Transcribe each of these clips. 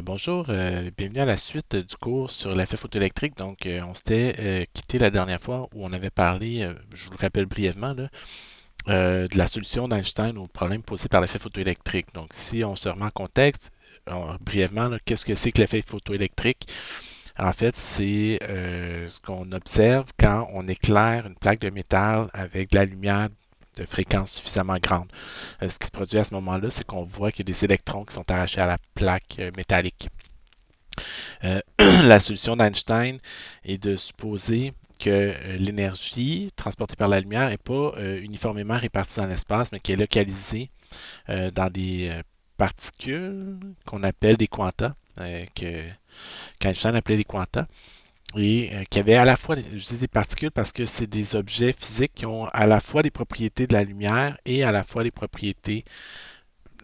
Bonjour, bienvenue à la suite du cours sur l'effet photoélectrique. On s'était quitté la dernière fois où on avait parlé, je vous le rappelle brièvement, là, de la solution d'Einstein au problème posé par l'effet photoélectrique. Donc, si on se remet en contexte, brièvement, là, qu'est-ce que c'est que l'effet photoélectrique? En fait, c'est ce qu'on observe quand on éclaire une plaque de métal avec de la lumière de fréquence suffisamment grande. Ce qui se produit à ce moment-là, c'est qu'on voit qu'il y a des électrons qui sont arrachés à la plaque métallique. La solution d'Einstein est de supposer que l'énergie transportée par la lumière n'est pas uniformément répartie dans l'espace, mais qu'elle est localisée dans des particules qu'on appelle des quantas, qu'Einstein appelait des quantas, et qui avaient à la fois, je dis des particules parce que c'est des objets physiques qui ont à la fois des propriétés de la lumière et à la fois des propriétés,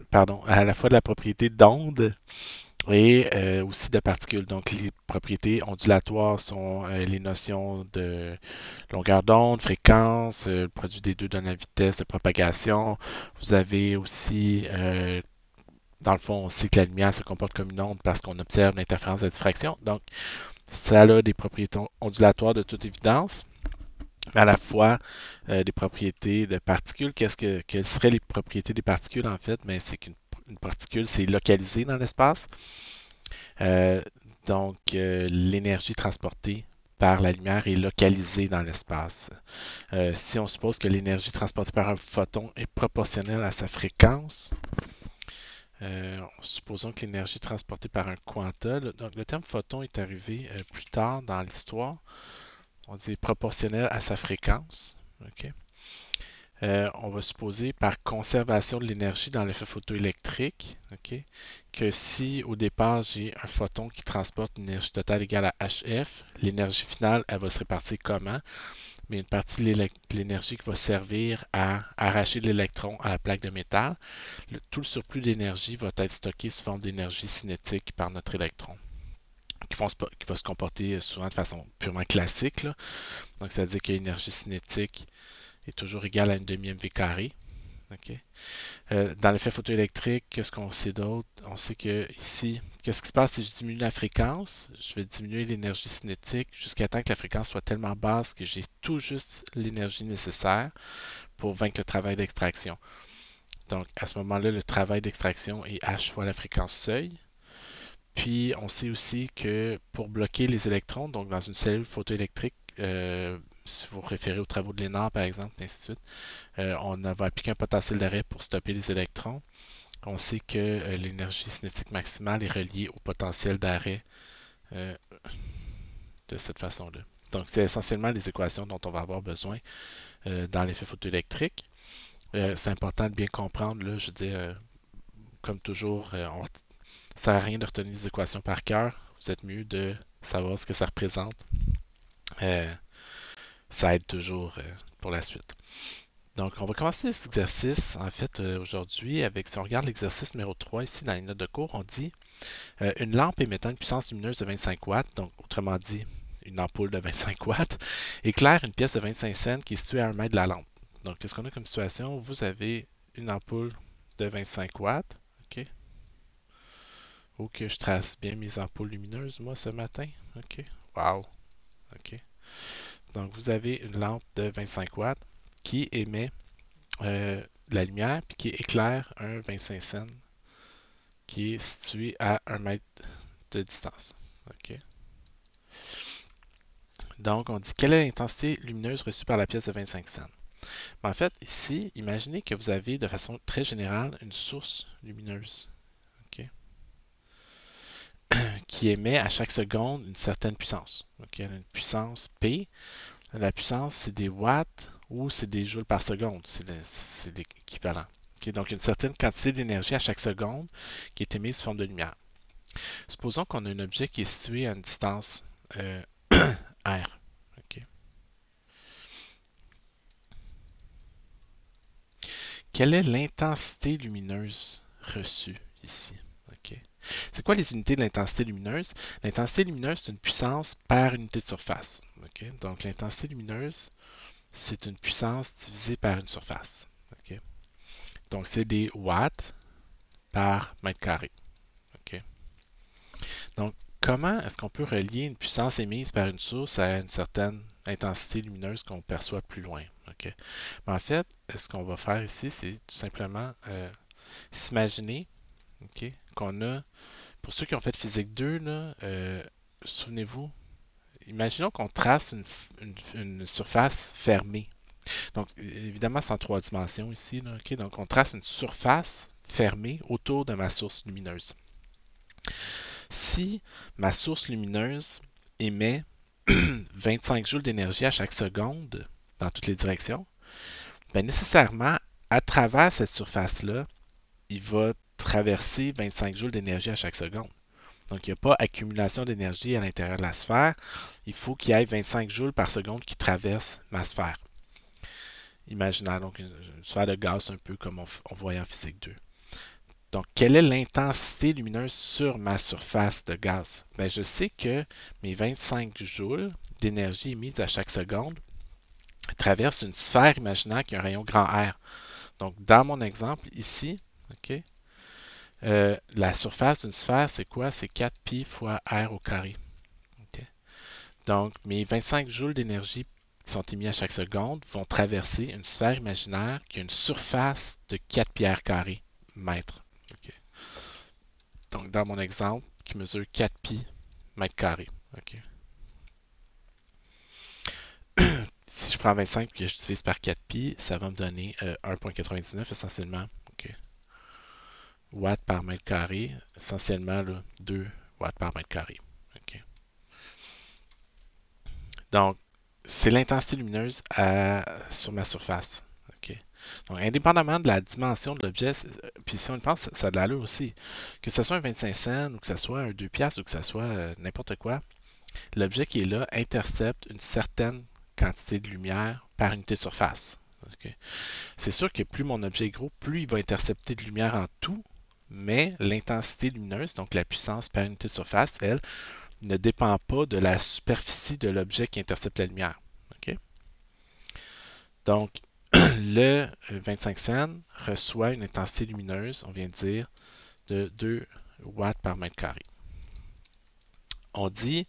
pardon, à la fois de la propriété d'onde et aussi de particules. Donc, les propriétés ondulatoires sont les notions de longueur d'onde, fréquence, le produit des deux donne la vitesse de propagation. Vous avez aussi, dans le fond, on sait que la lumière se comporte comme une onde parce qu'on observe l'interférence de la diffraction. Donc, ça a des propriétés ondulatoires de toute évidence, mais à la fois des propriétés de particules. Quelles seraient les propriétés des particules en fait? Mais c'est qu'une particule, c'est localisé dans l'espace. Euh, L'énergie transportée par la lumière est localisée dans l'espace. Si on suppose que l'énergie transportée par un photon est proportionnelle à sa fréquence, supposons que l'énergie transportée par un quanta, donc le terme photon est arrivé plus tard dans l'histoire, on dit proportionnel à sa fréquence. OK? On va supposer par conservation de l'énergie dans l'effet photoélectrique, ok, que si au départ j'ai un photon qui transporte une énergie totale égale à HF, l'énergie finale, elle va se répartir comment? Mais une partie de l'énergie qui va servir à arracher l'électron à la plaque de métal, tout le surplus d'énergie va être stocké sous forme d'énergie cinétique par notre électron, qui va se comporter souvent de façon purement classique, là. Donc, c'est-à-dire que l'énergie cinétique est toujours égale à une demi-mv carré. OK? Dans l'effet photoélectrique, qu'est-ce qu'on sait d'autre? On sait que ici, qu'est-ce qui se passe si je diminue la fréquence? Je vais diminuer l'énergie cinétique jusqu'à temps que la fréquence soit tellement basse que j'ai tout juste l'énergie nécessaire pour vaincre le travail d'extraction. Donc, à ce moment-là, le travail d'extraction est H fois la fréquence seuil. Puis, on sait aussi que pour bloquer les électrons, donc dans une cellule photoélectrique, si vous vous référez aux travaux de Lénard, par exemple, ainsi de suite, on va appliquer un potentiel d'arrêt pour stopper les électrons. On sait que l'énergie cinétique maximale est reliée au potentiel d'arrêt euh, de cette façon-là. Donc, c'est essentiellement les équations dont on va avoir besoin dans l'effet photoélectrique. C'est important de bien comprendre, là, je veux dire, comme toujours, ça ne sert à rien de retenir les équations par cœur. Vous êtes mieux de savoir ce que ça représente. Euh, Ça aide toujours pour la suite. Donc, on va commencer cet exercice, en fait, aujourd'hui, avec, si on regarde l'exercice numéro 3 ici dans les notes de cours, on dit une lampe émettant une puissance lumineuse de 25 watts, donc autrement dit, une ampoule de 25 watts, éclaire une pièce de 25 cents qui est située à 1 mètre de la lampe. Donc, qu'est-ce qu'on a comme situation? Vous avez une ampoule de 25 watts, OK? Ou que je trace bien mes ampoules lumineuses, moi, ce matin, OK? Wow, OK? Donc, vous avez une lampe de 25 watts qui émet la lumière puis qui éclaire un 25 cents qui est situé à 1 mètre de distance. OK? Donc, on dit quelle est l'intensité lumineuse reçue par la pièce de 25 cents. En fait, ici, imaginez que vous avez de façon très générale une source lumineuse, OK, qui émet à chaque seconde une certaine puissance. OK, une puissance P. La puissance, c'est des watts ou c'est des joules par seconde. C'est l'équivalent. OK, donc, une certaine quantité d'énergie à chaque seconde qui est émise sous forme de lumière. Supposons qu'on a un objet qui est situé à une distance R. OK. Quelle est l'intensité lumineuse reçue ici? OK. C'est quoi les unités de l'intensité lumineuse? L'intensité lumineuse, c'est une puissance par unité de surface. OK. Donc, l'intensité lumineuse, c'est une puissance divisée par une surface. OK. Donc, c'est des watts par mètre carré. OK. Donc, comment est-ce qu'on peut relier une puissance émise par une source à une certaine intensité lumineuse qu'on perçoit plus loin? OK? Mais en fait, ce qu'on va faire ici, c'est tout simplement s'imaginer, OK, qu'on a, pour ceux qui ont fait physique 2, là, souvenez-vous, imaginons qu'on trace une surface fermée. Donc, évidemment, c'est en trois dimensions ici, là, OK? Donc, on trace une surface fermée autour de ma source lumineuse. Si ma source lumineuse émet 25 joules d'énergie à chaque seconde dans toutes les directions, bien nécessairement, à travers cette surface-là, il va traverser 25 joules d'énergie à chaque seconde. Donc, il n'y a pas accumulation d'énergie à l'intérieur de la sphère. Il faut qu'il y ait 25 joules par seconde qui traversent ma sphère. Imaginez donc une sphère de gaz un peu comme on voyait en physique 2. Donc, quelle est l'intensité lumineuse sur ma surface de gaz? Bien, je sais que mes 25 joules d'énergie émise à chaque seconde traversent une sphère imaginaire qui a un rayon grand R. Donc, dans mon exemple ici, OK, la surface d'une sphère, c'est quoi? C'est 4pi fois R au carré. OK? Donc, mes 25 joules d'énergie qui sont émis à chaque seconde vont traverser une sphère imaginaire qui a une surface de 4 pi r carré mètres. OK? Donc, dans mon exemple, qui mesure 4 pi mètres carrés. OK? Si je prends 25 et que je divise par 4 pi, ça va me donner 1,99 essentiellement. OK? Watts par mètre carré, essentiellement là, 2 watts par mètre carré. OK? Donc, c'est l'intensité lumineuse sur ma surface. OK? Donc, indépendamment de la dimension de l'objet, puis si on le pense, ça a de l'allure aussi. Que ce soit un 25 cents ou que ce soit un 2 piastres ou que ce soit n'importe quoi, l'objet qui est là intercepte une certaine quantité de lumière par unité de surface. OK? C'est sûr que plus mon objet est gros, plus il va intercepter de lumière en tout, mais l'intensité lumineuse, donc la puissance par unité de surface, elle, ne dépend pas de la superficie de l'objet qui intercepte la lumière. OK? Donc, le 25 cents reçoit une intensité lumineuse, on vient de dire, de 2 watts par mètre carré. On dit,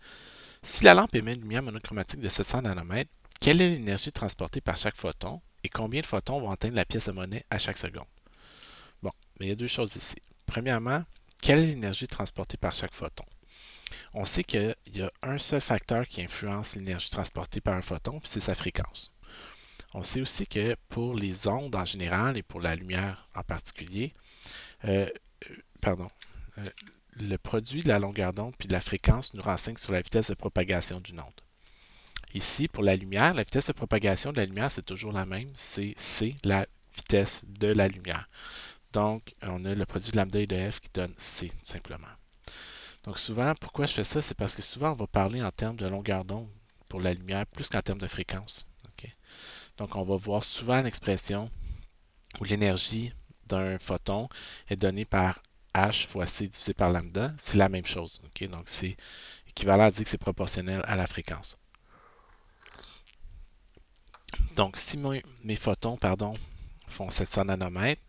si la lampe émet une lumière monochromatique de 700 nanomètres, quelle est l'énergie transportée par chaque photon et combien de photons vont atteindre la pièce de monnaie à chaque seconde? Bon, mais il y a deux choses ici. Premièrement, quelle est l'énergie transportée par chaque photon? On sait qu'il y a un seul facteur qui influence l'énergie transportée par un photon, puis c'est sa fréquence. On sait aussi que pour les ondes en général et pour la lumière en particulier, euh, pardon, euh, le produit de la longueur d'onde puis de la fréquence nous renseigne sur la vitesse de propagation d'une onde. Ici, pour la lumière, la vitesse de propagation de la lumière, c'est toujours la même, c'est C, la vitesse de la lumière. Donc, on a le produit de lambda et de f qui donne C, tout simplement. Donc, souvent, pourquoi je fais ça? C'est parce que souvent, on va parler en termes de longueur d'onde pour la lumière plus qu'en termes de fréquence. Okay? Donc, on va voir souvent l'expression où l'énergie d'un photon est donnée par H fois C divisé par lambda. C'est la même chose. Okay? Donc, c'est équivalent à dire que c'est proportionnel à la fréquence. Donc, si mes photons font 700 nanomètres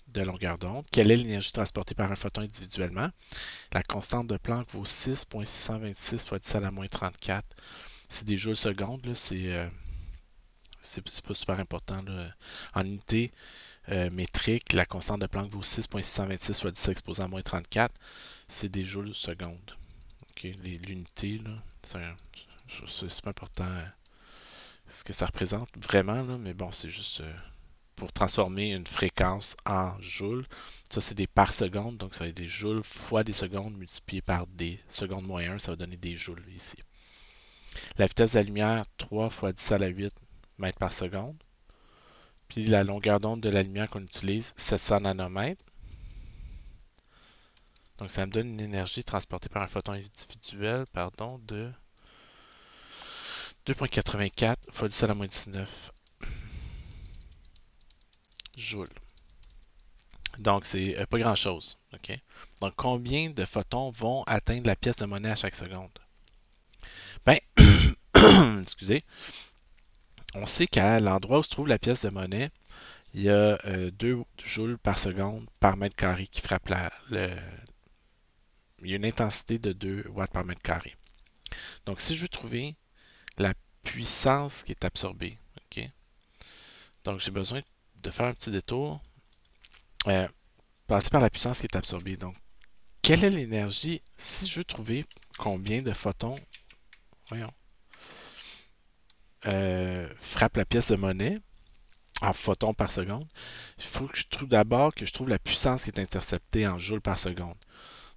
de longueur d'onde, quelle est l'énergie transportée par un photon individuellement? La constante de Planck vaut 6,626 fois 10 à la moins 34. C'est des joules secondes, là, c'est pas super important. Là. En unité métrique, la constante de Planck vaut 6,626 fois 10 exposé à moins 34. C'est des joules secondes. Okay? L'unité, c'est pas important ce que ça représente vraiment, là, mais bon, c'est juste pour transformer une fréquence en joules. Ça, c'est des par seconde, donc ça va être des joules fois des secondes multiplié par des secondes moins 1, ça va donner des joules ici. La vitesse de la lumière, 3 fois 10 à la 8 mètres par seconde. Puis la longueur d'onde de la lumière qu'on utilise, 700 nanomètres. Donc ça me donne une énergie transportée par un photon individuel de 2,84 fois 10 à la moins 19 joules. Donc c'est pas grand chose. Okay? Donc combien de photons vont atteindre la pièce de monnaie à chaque seconde? Ben, excusez, on sait qu'à l'endroit où se trouve la pièce de monnaie, il y a 2 joules par seconde par mètre carré qui frappe il il y a une intensité de 2 watts par mètre carré. Donc, si je veux trouver la puissance qui est absorbée, ok? Donc, j'ai besoin de faire un petit détour, passer par la puissance qui est absorbée. Donc, quelle est l'énergie, si je veux trouver combien de photons, voyons, frappe la pièce de monnaie en photons par seconde, il faut que je trouve d'abord que je trouve la puissance qui est interceptée en joules par seconde.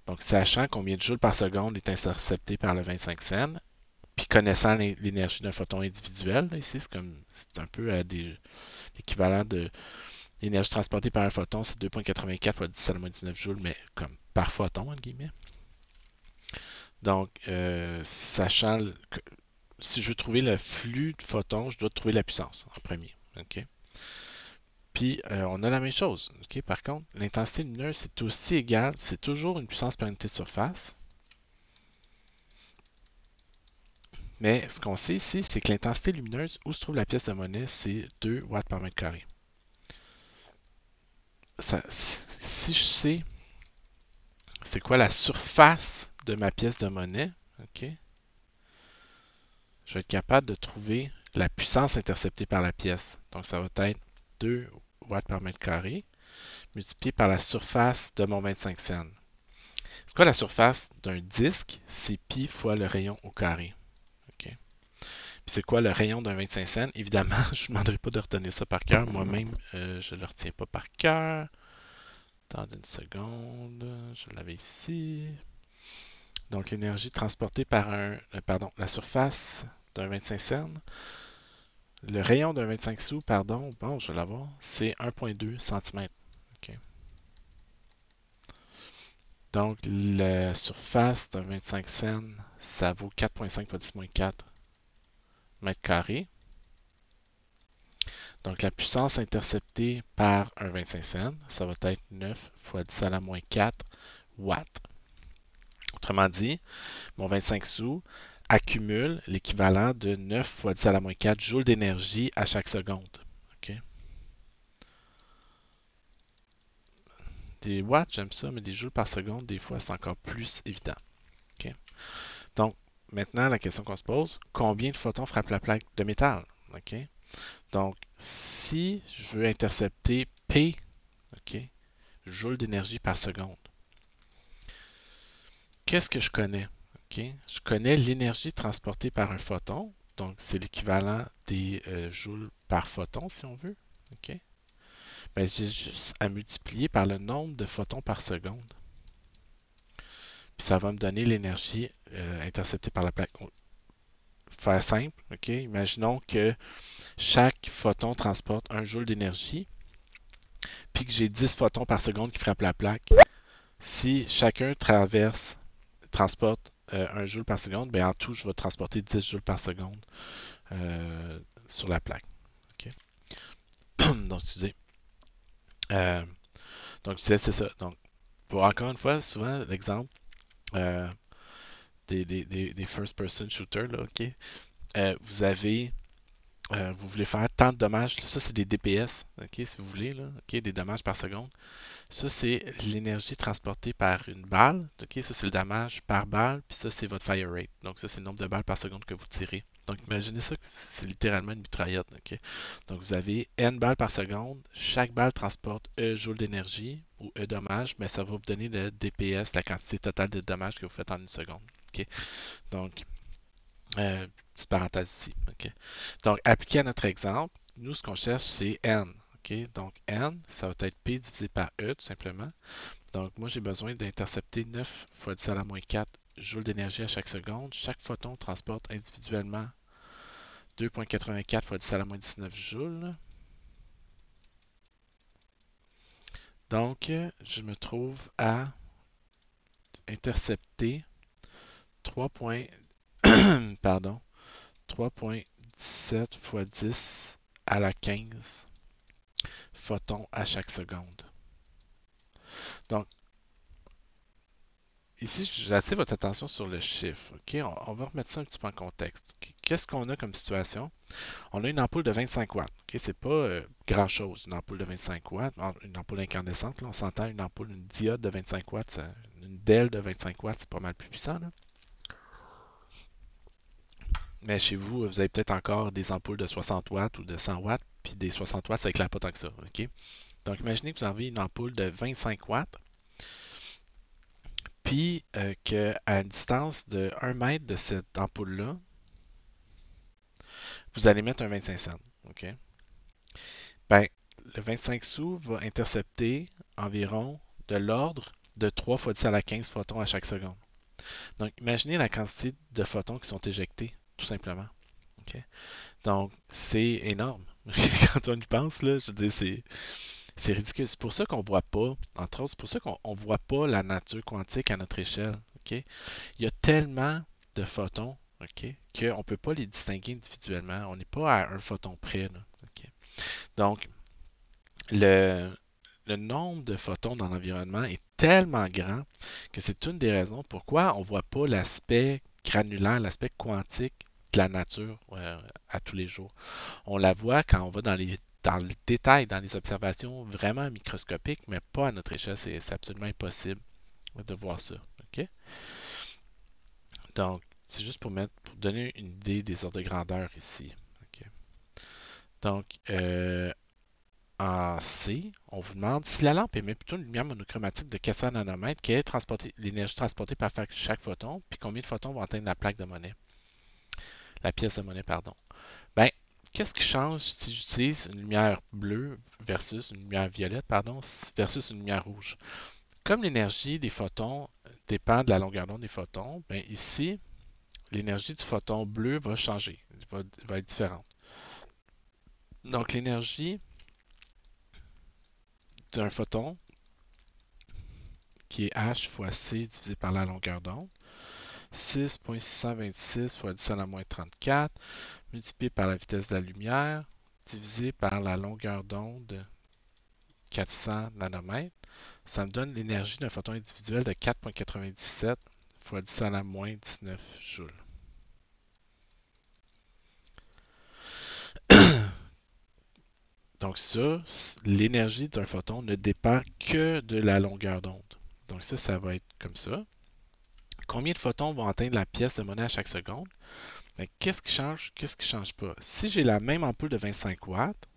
Donc, sachant combien de joules par seconde est intercepté par le 25 cents, puis connaissant l'énergie d'un photon individuel, là, ici, c'est un peu l'équivalent de l'énergie transportée par un photon, c'est 2,84 fois 10 à la moins 19 joules, mais comme par photon, entre guillemets. Donc, sachant que si je veux trouver le flux de photons, je dois trouver la puissance en premier. OK? Puis, on a la même chose. OK? Par contre, l'intensité lumineuse, c'est aussi égal, c'est toujours une puissance par unité de surface. Mais ce qu'on sait ici, c'est que l'intensité lumineuse, où se trouve la pièce de monnaie, c'est 2 watts par mètre carré. Si je sais c'est quoi la surface de ma pièce de monnaie, OK, je vais être capable de trouver la puissance interceptée par la pièce. Donc, ça va être 2 watts par mètre carré multiplié par la surface de mon 25 cents. C'est quoi la surface d'un disque? C'est pi fois le rayon au carré. OK. Puis c'est quoi le rayon d'un 25 cents? Évidemment, je ne vous demanderai pas de retenir ça par cœur. Moi-même, je ne le retiens pas par cœur. Attendez une seconde. Je l'avais ici. Donc, l'énergie transportée par la surface d'un 25 cents. Le rayon d'un 25 sous, pardon, bon, je vais l'avoir, c'est 1,2 cm. OK. Donc, la surface d'un 25 cents, ça vaut 4,5 fois 10-4 mètres carrés. Donc, la puissance interceptée par un 25 cents, ça va être 9 fois 10 à la moins 4 watts. Autrement dit, mon 25 sous accumule l'équivalent de 9 fois 10 à la moins 4 joules d'énergie à chaque seconde. OK? Des watts, j'aime ça, mais des joules par seconde, des fois, c'est encore plus évident. OK? Donc, maintenant, la question qu'on se pose, combien de photons frappe la plaque de métal? OK? Donc, si je veux intercepter P, OK, joules d'énergie par seconde, qu'est-ce que je connais? OK? Je connais l'énergie transportée par un photon, donc c'est l'équivalent des joules par photon, si on veut. OK? Ben, j'ai juste à multiplier par le nombre de photons par seconde. Puis ça va me donner l'énergie interceptée par la plaque. Faire simple, OK? Imaginons que chaque photon transporte 1 joule d'énergie, puis que j'ai 10 photons par seconde qui frappent la plaque. Si chacun transporte 1 joule par seconde, ben en tout, je vais transporter 10 joules par seconde sur la plaque. OK? Donc, excusez. Euh, donc, c'est ça. Donc, pour encore une fois, souvent, l'exemple euh, des first-person shooters, là, OK? Vous voulez faire tant de dommages. Ça, c'est des DPS, OK, si vous voulez, là, OK, des dommages par seconde. Ça, c'est l'énergie transportée par une balle. OK, ça, c'est le damage par balle. Puis ça, c'est votre fire rate. Donc, ça, c'est le nombre de balles par seconde que vous tirez. Donc, imaginez ça, c'est littéralement une mitraillette. OK? Donc, vous avez N balles par seconde. Chaque balle transporte E joules d'énergie ou E dommages, mais ça va vous donner le DPS, la quantité totale de dommages que vous faites en une seconde. OK? Donc, petite parenthèse ici. OK? Donc, appliqué à notre exemple, nous, ce qu'on cherche, c'est N. OK? Donc, N, ça va être P divisé par E, tout simplement. Donc, moi, j'ai besoin d'intercepter 9 fois 10 à la moins 4 joules d'énergie à chaque seconde. Chaque photon transporte individuellement 2,84 fois 10 à la moins 19 joules. Donc, je me trouve à intercepter 3. Pardon, 3,17 fois 10 à la 15 photons à chaque seconde. Donc, ici, j'attire votre attention sur le chiffre. OK? On va remettre ça un petit peu en contexte. Qu'est-ce qu'on a comme situation? On a une ampoule de 25 watts. Okay? C'est pas grand-chose, une ampoule de 25 watts. Une ampoule incandescente, là, on s'entend, une ampoule, une diode de 25 watts, une DEL de 25 watts, c'est pas mal plus puissant. Là. Mais chez vous, vous avez peut-être encore des ampoules de 60 watts ou de 100 watts, puis des 60 watts, ça éclaire pas tant que ça. Okay? Donc, imaginez que vous avez une ampoule de 25 watts, puis qu'à une distance de 1 mètre de cette ampoule-là, vous allez mettre un 25 cents. OK? Ben, le 25 sous va intercepter environ de l'ordre de 3 fois 10 à la 15 photons à chaque seconde. Donc, imaginez la quantité de photons qui sont éjectés, tout simplement. OK? Donc, c'est énorme. Quand on y pense, là, je veux dire, c'est ridicule. C'est pour ça qu'on ne voit pas, entre autres, c'est pour ça qu'on ne voit pas la nature quantique à notre échelle. OK? Il y a tellement de photons, OK, qu'on ne peut pas les distinguer individuellement. On n'est pas à un photon près. Là, OK? Donc, le, le nombre de photons dans l'environnement est tellement grand que c'est une des raisons pourquoi on ne voit pas l'aspect granulaire, l'aspect quantique de la nature à tous les jours. On la voit quand on va dans le détail, dans les observations vraiment microscopiques, mais pas à notre échelle. C'est absolument impossible de voir ça. OK? Donc, c'est juste pour donner une idée des ordres de grandeur ici. OK? Donc, en C, on vous demande si la lampe émet plutôt une lumière monochromatique de 400 nanomètres, quelle est l'énergie transportée par chaque photon, puis combien de photons vont atteindre la plaque de monnaie, la pièce de monnaie, pardon. Ben, qu'est-ce qui change si j'utilise une lumière bleue versus une lumière violette, pardon, versus une lumière rouge? Comme l'énergie des photons dépend de la longueur d'onde des photons, ben ici, l'énergie du photon bleu va changer, va être différente. Donc, l'énergie d'un photon, qui est H fois C divisé par la longueur d'onde, 6,626 fois 10 à la moins 34, multiplié par la vitesse de la lumière, divisé par la longueur d'onde, 400 nanomètres, ça me donne l'énergie d'un photon individuel de 4,97 fois 10 à la moins 19 joules. Donc ça, l'énergie d'un photon ne dépend que de la longueur d'onde. Donc ça va être comme ça. Combien de photons vont atteindre la pièce de monnaie à chaque seconde? Mais qu'est-ce qui change? Qu'est-ce qui change pas? Si j'ai la même ampoule de 25 watts,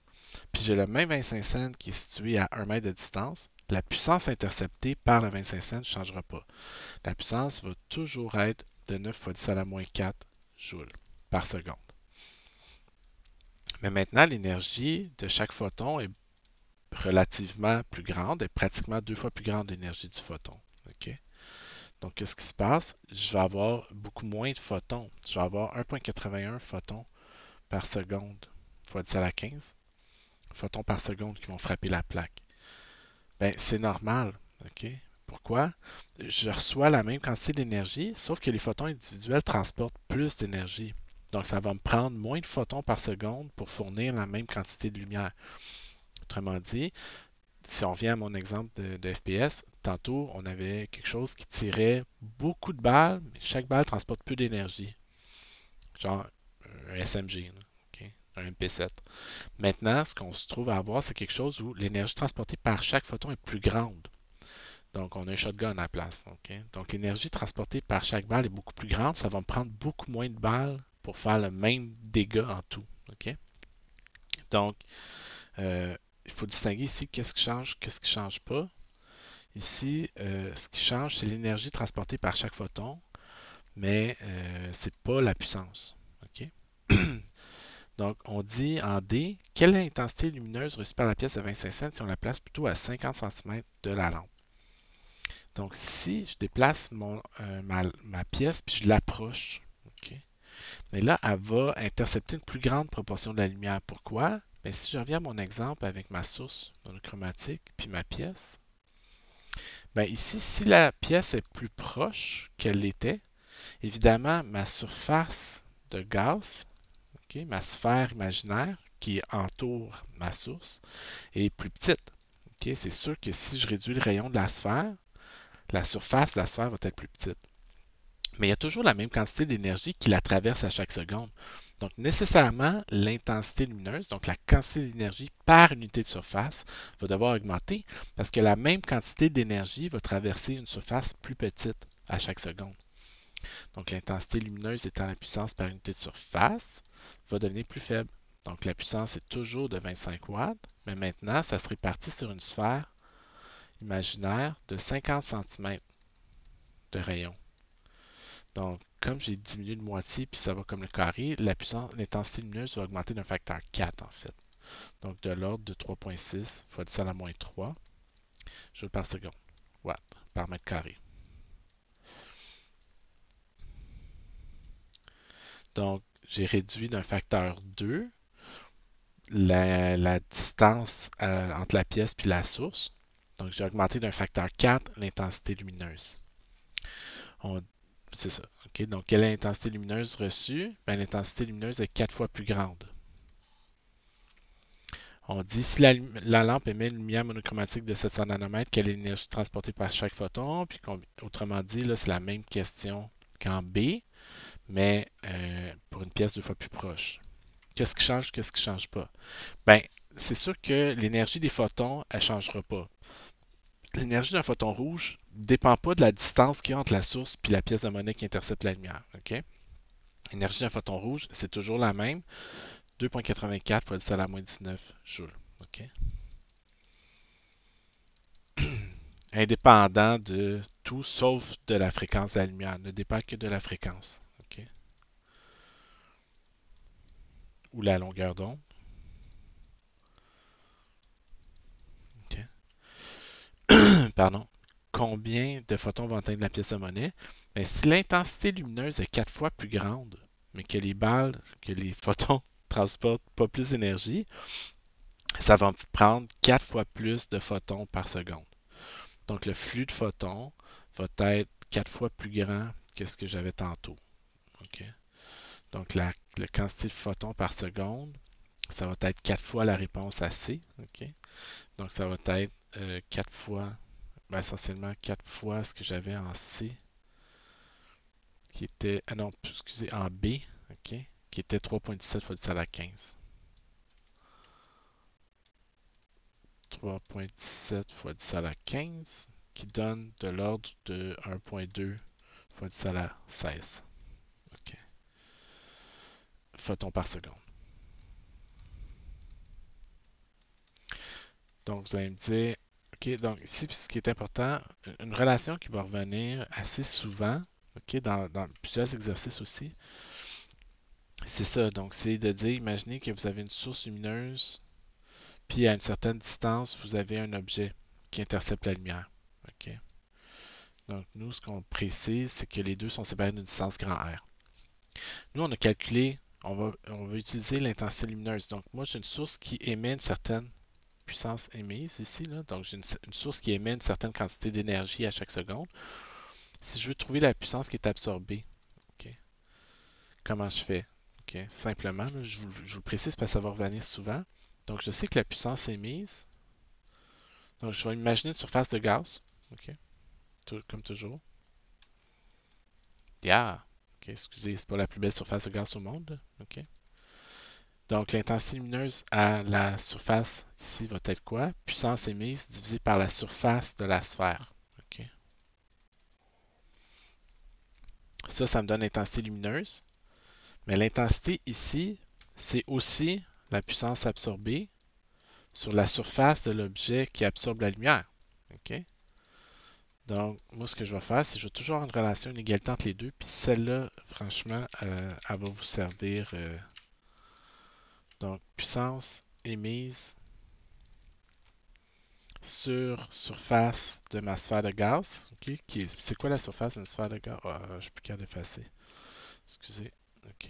puis j'ai le même 25 cents qui est situé à 1 mètre de distance, la puissance interceptée par le 25 cents ne changera pas. La puissance va toujours être de 9 fois 10 à la moins 4 joules par seconde. Mais maintenant, l'énergie de chaque photon est relativement plus grande, est pratiquement 2 fois plus grande que l'énergie du photon. Okay? Donc, qu'est-ce qui se passe? Je vais avoir beaucoup moins de photons. Je vais avoir 1,81 photons par seconde fois 10 à la 15 photons par seconde qui vont frapper la plaque. Ben, c'est normal. OK? Pourquoi? Je reçois la même quantité d'énergie, sauf que les photons individuels transportent plus d'énergie. Donc, ça va me prendre moins de photons par seconde pour fournir la même quantité de lumière. Autrement dit, si on revient à mon exemple de FPS, tantôt, on avait quelque chose qui tirait beaucoup de balles, mais chaque balle transporte peu d'énergie. Genre un SMG, là, okay? Un MP7. Maintenant, ce qu'on se trouve à avoir, c'est quelque chose où l'énergie transportée par chaque photon est plus grande. Donc, on a un shotgun à la place. Okay? Donc, l'énergie transportée par chaque balle est beaucoup plus grande. Ça va me prendre beaucoup moins de balles pour faire le même dégât en tout. Okay? Donc, il faut distinguer ici qu'est-ce qui change, qu'est-ce qui ne change pas. Ici, ce qui change, c'est l'énergie transportée par chaque photon, mais ce n'est pas la puissance. Okay? Donc, on dit en D, quelle est l'intensité lumineuse reçue par la pièce de 25 cents si on la place plutôt à 50 cm de la lampe? Donc, si je déplace ma pièce puis je l'approche, okay, mais là, elle va intercepter une plus grande proportion de la lumière. Pourquoi? Bien, si je reviens à mon exemple avec ma source monochromatique puis ma pièce, bien ici, si la pièce est plus proche qu'elle l'était, évidemment, ma surface de gaz, okay, ma sphère imaginaire qui entoure ma source, est plus petite. Okay? C'est sûr que si je réduis le rayon de la surface de la sphère va être plus petite. Mais il y a toujours la même quantité d'énergie qui la traverse à chaque seconde. Donc, nécessairement, l'intensité lumineuse, donc la quantité d'énergie par unité de surface, va devoir augmenter parce que la même quantité d'énergie va traverser une surface plus petite à chaque seconde. Donc, l'intensité lumineuse étant la puissance par unité de surface, va devenir plus faible. Donc, la puissance est toujours de 25 watts, mais maintenant, ça se répartit sur une sphère imaginaire de 50 cm de rayon. Donc, comme j'ai diminué de moitié, puis ça va comme le carré, l'intensité lumineuse va augmenter d'un facteur 4 en fait. Donc, de l'ordre de 3,6 fois 10 à la moins 3 joules par seconde, watts par mètre carré. Donc, j'ai réduit d'un facteur 2 la distance entre la pièce et la source. Donc, j'ai augmenté d'un facteur 4 l'intensité lumineuse. C'est ça. Okay? Donc, quelle est l'intensité lumineuse reçue? Ben, l'intensité lumineuse est 4 fois plus grande. On dit si la lampe émet une lumière monochromatique de 700 nanomètres, quelle est l'énergie transportée par chaque photon? Puis, autrement dit, là, c'est la même question qu'en B, mais pour une pièce deux fois plus proche. Qu'est-ce qui change, qu'est-ce qui ne change pas? Ben, c'est sûr que l'énergie des photons, elle ne changera pas. L'énergie d'un photon rouge ne dépend pas de la distance qu'il y a entre la source et la pièce de monnaie qui intercepte la lumière. Okay? L'énergie d'un photon rouge, c'est toujours la même. 2,84 fois 10 à la moins 19 joules. Okay? Indépendant de tout sauf de la fréquence de la lumière. Ne dépend que de la fréquence. Okay? Ou la longueur d'onde. Okay? Pardon. Combien de photons vont atteindre la pièce de monnaie? Ben, si l'intensité lumineuse est 4 fois plus grande, mais que les photons transportent pas plus d'énergie, ça va prendre 4 fois plus de photons par seconde. Donc le flux de photons va être 4 fois plus grand que ce que j'avais tantôt. Okay? Donc la quantité de photons par seconde, ça va être 4 fois la réponse à C. Okay? Donc ça va être 4 fois, essentiellement 4 fois ce que j'avais en C, qui était, non, excusez, en B, okay? Qui était 3,17 fois 10 à la 15. 3,17 fois 10 à la 15, qui donne de l'ordre de 1,2 fois 10 à la 16. Okay. Photons par seconde. Donc, vous allez me dire, OK, donc ici, ce qui est important, une relation qui va revenir assez souvent, OK, dans plusieurs exercices aussi, c'est ça. Donc, c'est de dire, imaginez que vous avez une source lumineuse, puis à une certaine distance, vous avez un objet qui intercepte la lumière. OK. Donc, nous, ce qu'on précise, c'est que les deux sont séparés d'une distance grand R. Nous, on a calculé, on va utiliser l'intensité lumineuse. Donc, moi, j'ai une source qui émet une certaine puissance émise ici. Là. Donc, j'ai une source qui émet une certaine quantité d'énergie à chaque seconde. Si je veux trouver la puissance qui est absorbée, okay, comment je fais? Okay, simplement, là, je vous le précise parce que ça va revenir souvent. Donc, je sais que la puissance émise, donc je vais imaginer une surface de gaz, okay, comme toujours. Yeah! Okay, excusez, c'est pas la plus belle surface de gaz au monde. Okay. Donc, l'intensité lumineuse à la surface ici va être quoi? Puissance émise divisée par la surface de la sphère. Okay. Ça me donne l'intensité lumineuse. Mais l'intensité ici, c'est aussi la puissance absorbée sur la surface de l'objet qui absorbe la lumière. Okay? Donc, moi, ce que je vais faire, c'est que je vais toujours avoir une relation, une égalité entre les deux. Puis celle-là, franchement, elle va vous servir. Donc, puissance émise sur surface de ma sphère de gaz. Okay? C'est quoi la surface d'une sphère de gaz? Oh, je suis plus capable d'effacer. Excusez. OK.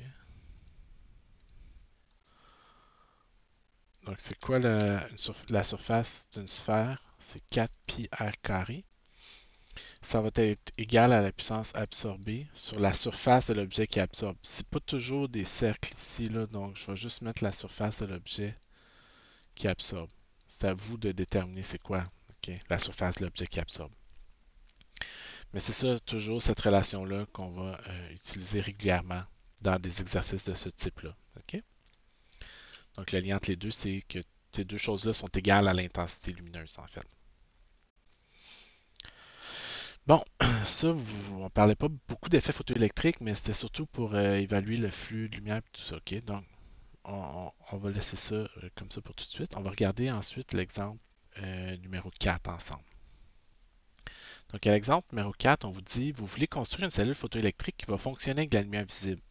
Donc, c'est quoi la surface d'une sphère? C'est 4 pi r carré. Ça va être égal à la puissance absorbée sur la surface de l'objet qui absorbe. C'est pas toujours des cercles ici, là, donc je vais juste mettre la surface de l'objet qui absorbe. C'est à vous de déterminer c'est quoi, okay, la surface de l'objet qui absorbe. Mais c'est ça, toujours cette relation-là qu'on va utiliser régulièrement dans des exercices de ce type-là. OK? Donc, le lien entre les deux, c'est que ces deux choses-là sont égales à l'intensité lumineuse, en fait. Bon, ça, on ne parlait pas beaucoup d'effets photoélectriques, mais c'était surtout pour évaluer le flux de lumière et tout ça. OK? Donc, on va laisser ça comme ça pour tout de suite. On va regarder ensuite l'exemple numéro 4 ensemble. Donc, à l'exemple numéro 4, on vous dit, vous voulez construire une cellule photoélectrique qui va fonctionner avec la lumière visible.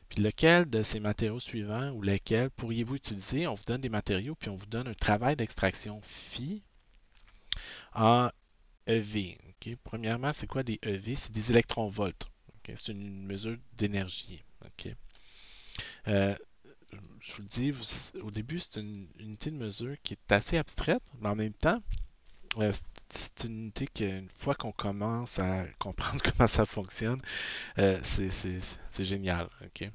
Puis lequel de ces matériaux suivants ou lesquels pourriez-vous utiliser? On vous donne des matériaux, puis on vous donne un travail d'extraction phi en EV. Okay? Premièrement, c'est quoi des EV? C'est des électronvolts. Okay? C'est une mesure d'énergie. Okay? Euh, je vous le dis, au début, c'est une unité de mesure qui est assez abstraite, mais en même temps, c'est une unité qu'une fois qu'on commence à comprendre comment ça fonctionne, c'est génial. Okay?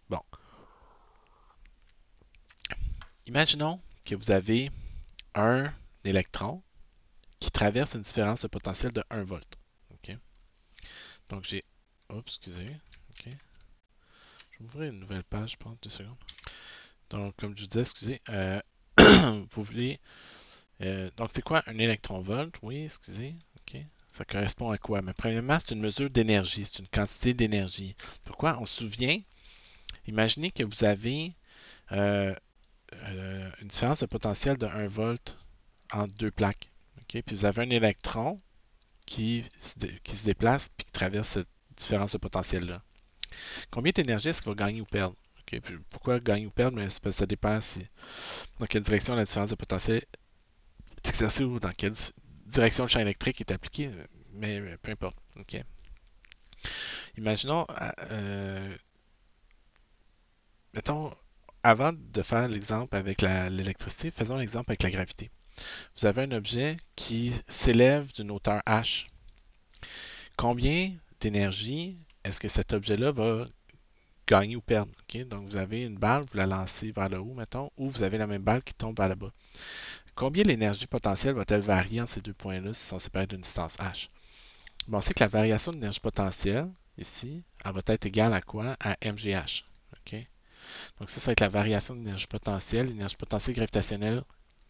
Bon, imaginons que vous avez un électron qui traverse une différence de potentiel de 1 volt. Okay? Donc j'ai... Oups, excusez. Okay. Je vais ouvrir une nouvelle page, je pense, 2 secondes. Donc, comme je vous disais, excusez, vous voulez... donc, c'est quoi un électron-volt? Oui, excusez. OK. Ça correspond à quoi? Mais premièrement, c'est une mesure d'énergie, c'est une quantité d'énergie. Pourquoi? On se souvient, imaginez que vous avez une différence de potentiel de 1 volt entre deux plaques. OK? Puis vous avez un électron qui se déplace puis qui traverse cette différence de potentiel-là. Combien d'énergie est-ce qu'il va gagner ou perdre? Okay, puis pourquoi gagner ou perdre? Mais ça dépend dans quelle direction la différence de potentiel est exercée ou dans quelle direction le champ électrique est appliqué, mais peu importe. Okay. Imaginons, mettons, avant de faire l'exemple avec l'électricité, faisons l'exemple avec la gravité. Vous avez un objet qui s'élève d'une hauteur h. Combien d'énergie est-ce que cet objet-là va gagner ou perdre? Okay? Donc, vous avez une balle, vous la lancez vers le haut, mettons, ou vous avez la même balle qui tombe vers le bas. Combien l'énergie potentielle va-t-elle varier entre ces deux points-là s'ils sont séparés d'une distance h? Bon, on sait que la variation d'énergie potentielle, ici, elle va être égale à quoi? À mgh. Okay? Donc ça va être la variation d'énergie potentielle gravitationnelle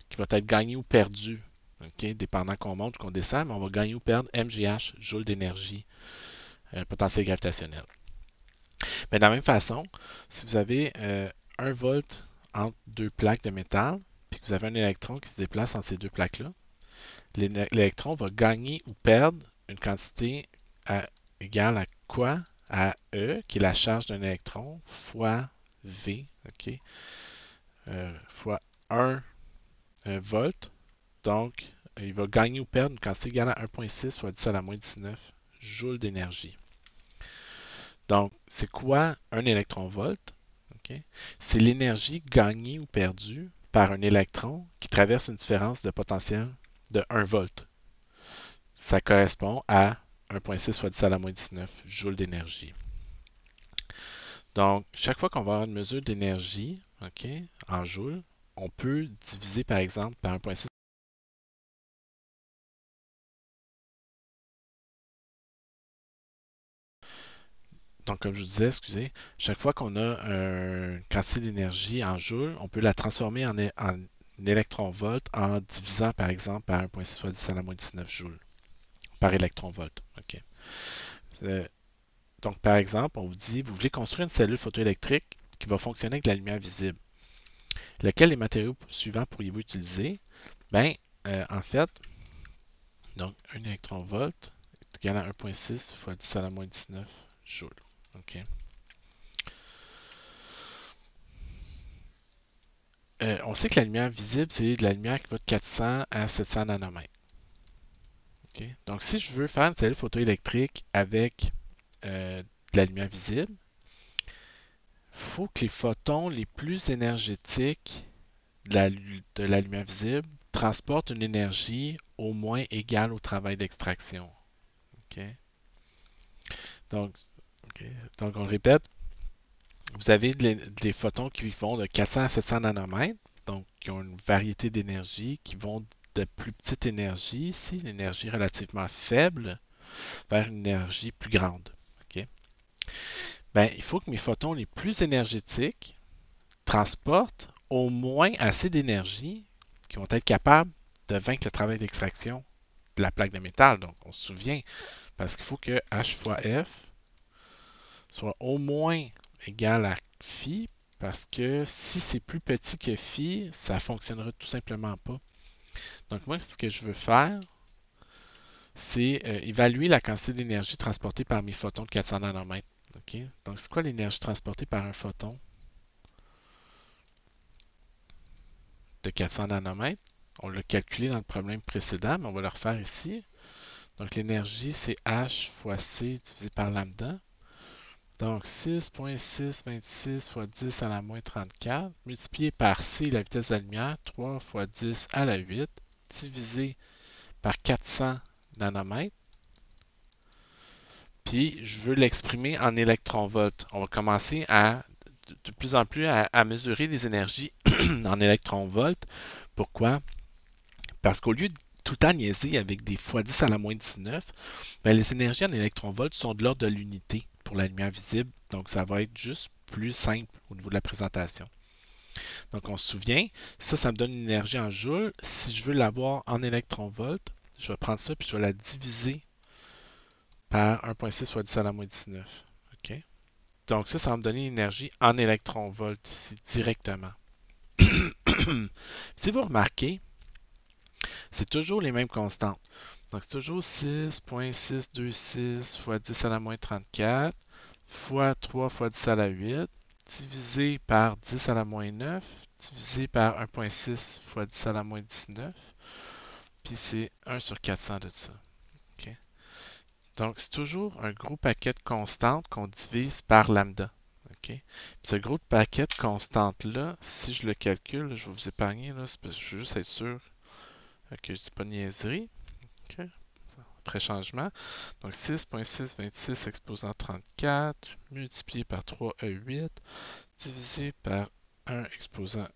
qui va être gagnée ou perdue, okay? Dépendant qu'on monte ou qu'on descend, mais on va gagner ou perdre mgh, joule d'énergie potentielle gravitationnelle. Mais de la même façon, si vous avez 1 volt entre deux plaques de métal, puis que vous avez un électron qui se déplace entre ces deux plaques-là, l'électron va gagner ou perdre une quantité égale à quoi? À E, qui est la charge d'un électron, fois V, OK? Fois 1 volt. Donc, il va gagner ou perdre une quantité égale à 1,6 fois 10 à la moins 19 joules d'énergie. Donc, c'est quoi un électron-volt? Okay? C'est l'énergie gagnée ou perdue par un électron qui traverse une différence de potentiel de 1 volt. Ça correspond à 1,6 fois 10 à la moins 19 joules d'énergie. Donc, chaque fois qu'on va avoir une mesure d'énergie, okay, en joules, on peut diviser par exemple par 1,6. Donc, comme je vous disais, excusez, chaque fois qu'on a une quantité d'énergie en joules, on peut la transformer en électron-volt en divisant par exemple par 1,6 fois 10 à la moins 19 joules par électron-volt. Okay. Donc, par exemple, on vous dit, vous voulez construire une cellule photoélectrique qui va fonctionner avec la lumière visible. Lequel des matériaux suivants pourriez-vous utiliser? Bien, en fait, donc 1 électron-volt est égal à 1,6 fois 10 à la moins 19 joules. Okay. On sait que la lumière visible, c'est de la lumière qui va de 400 à 700 nanomètres. Okay. Donc, si je veux faire une cellule photoélectrique avec de la lumière visible, il faut que les photons les plus énergétiques de la lumière visible transportent une énergie au moins égale au travail d'extraction. Okay. Donc, okay. Donc, on le répète, vous avez des photons qui vont de 400 à 700 nanomètres, donc qui ont une variété d'énergie, qui vont de plus petite énergie, ici, l'énergie relativement faible, vers une énergie plus grande. Okay. Ben, il faut que mes photons les plus énergétiques transportent au moins assez d'énergie qui vont être capables de vaincre le travail d'extraction de la plaque de métal. Donc, on se souvient, parce qu'il faut que H fois F soit au moins égal à phi, parce que si c'est plus petit que phi, ça ne fonctionnera tout simplement pas. Donc, moi, ce que je veux faire, c'est évaluer la quantité d'énergie transportée par mes photons de 400 nanomètres. OK? Donc, c'est quoi l'énergie transportée par un photon de 400 nanomètres? On l'a calculé dans le problème précédent, mais on va le refaire ici. Donc, l'énergie, c'est H fois C divisé par lambda. Donc, 6,626 fois 10 à la moins 34, multiplié par C, la vitesse de la lumière, 3 fois 10 à la 8, divisé par 400 nanomètres. Puis, je veux l'exprimer en électronvolts. On va commencer de plus en plus à mesurer les énergies en électronvolts. Pourquoi? Parce qu'au lieu de tout le temps niaiser avec des fois 10 à la moins 19, ben, les énergies en électronvolts sont de l'ordre de l'unité pour la lumière visible. Donc, ça va être juste plus simple au niveau de la présentation. Donc, on se souvient, ça me donne une énergie en joules. Si je veux l'avoir en électronvolts, je vais prendre ça puis je vais la diviser par 1,6 fois 10 à la moins 19. OK? Donc, ça va me donner une énergie en électronvolts ici directement. Si vous remarquez, c'est toujours les mêmes constantes. Donc, c'est toujours 6,626 fois 10 à la moins 34 fois 3 fois 10 à la 8 divisé par 10 à la moins 9 divisé par 1,6 fois 10 à la moins 19. Puis c'est 1 sur 400 de ça. OK? Donc, c'est toujours un gros paquet de constantes qu'on divise par lambda. OK? Puis ce gros paquet de constantes-là, si je le calcule, je vais vous épargner, là, c'est parce que je veux juste être sûr que je ne dis pas de niaiserie. OK? Après changement. Donc 6,626 exposant 34 multiplié par 3e8 divisé par 1 exposant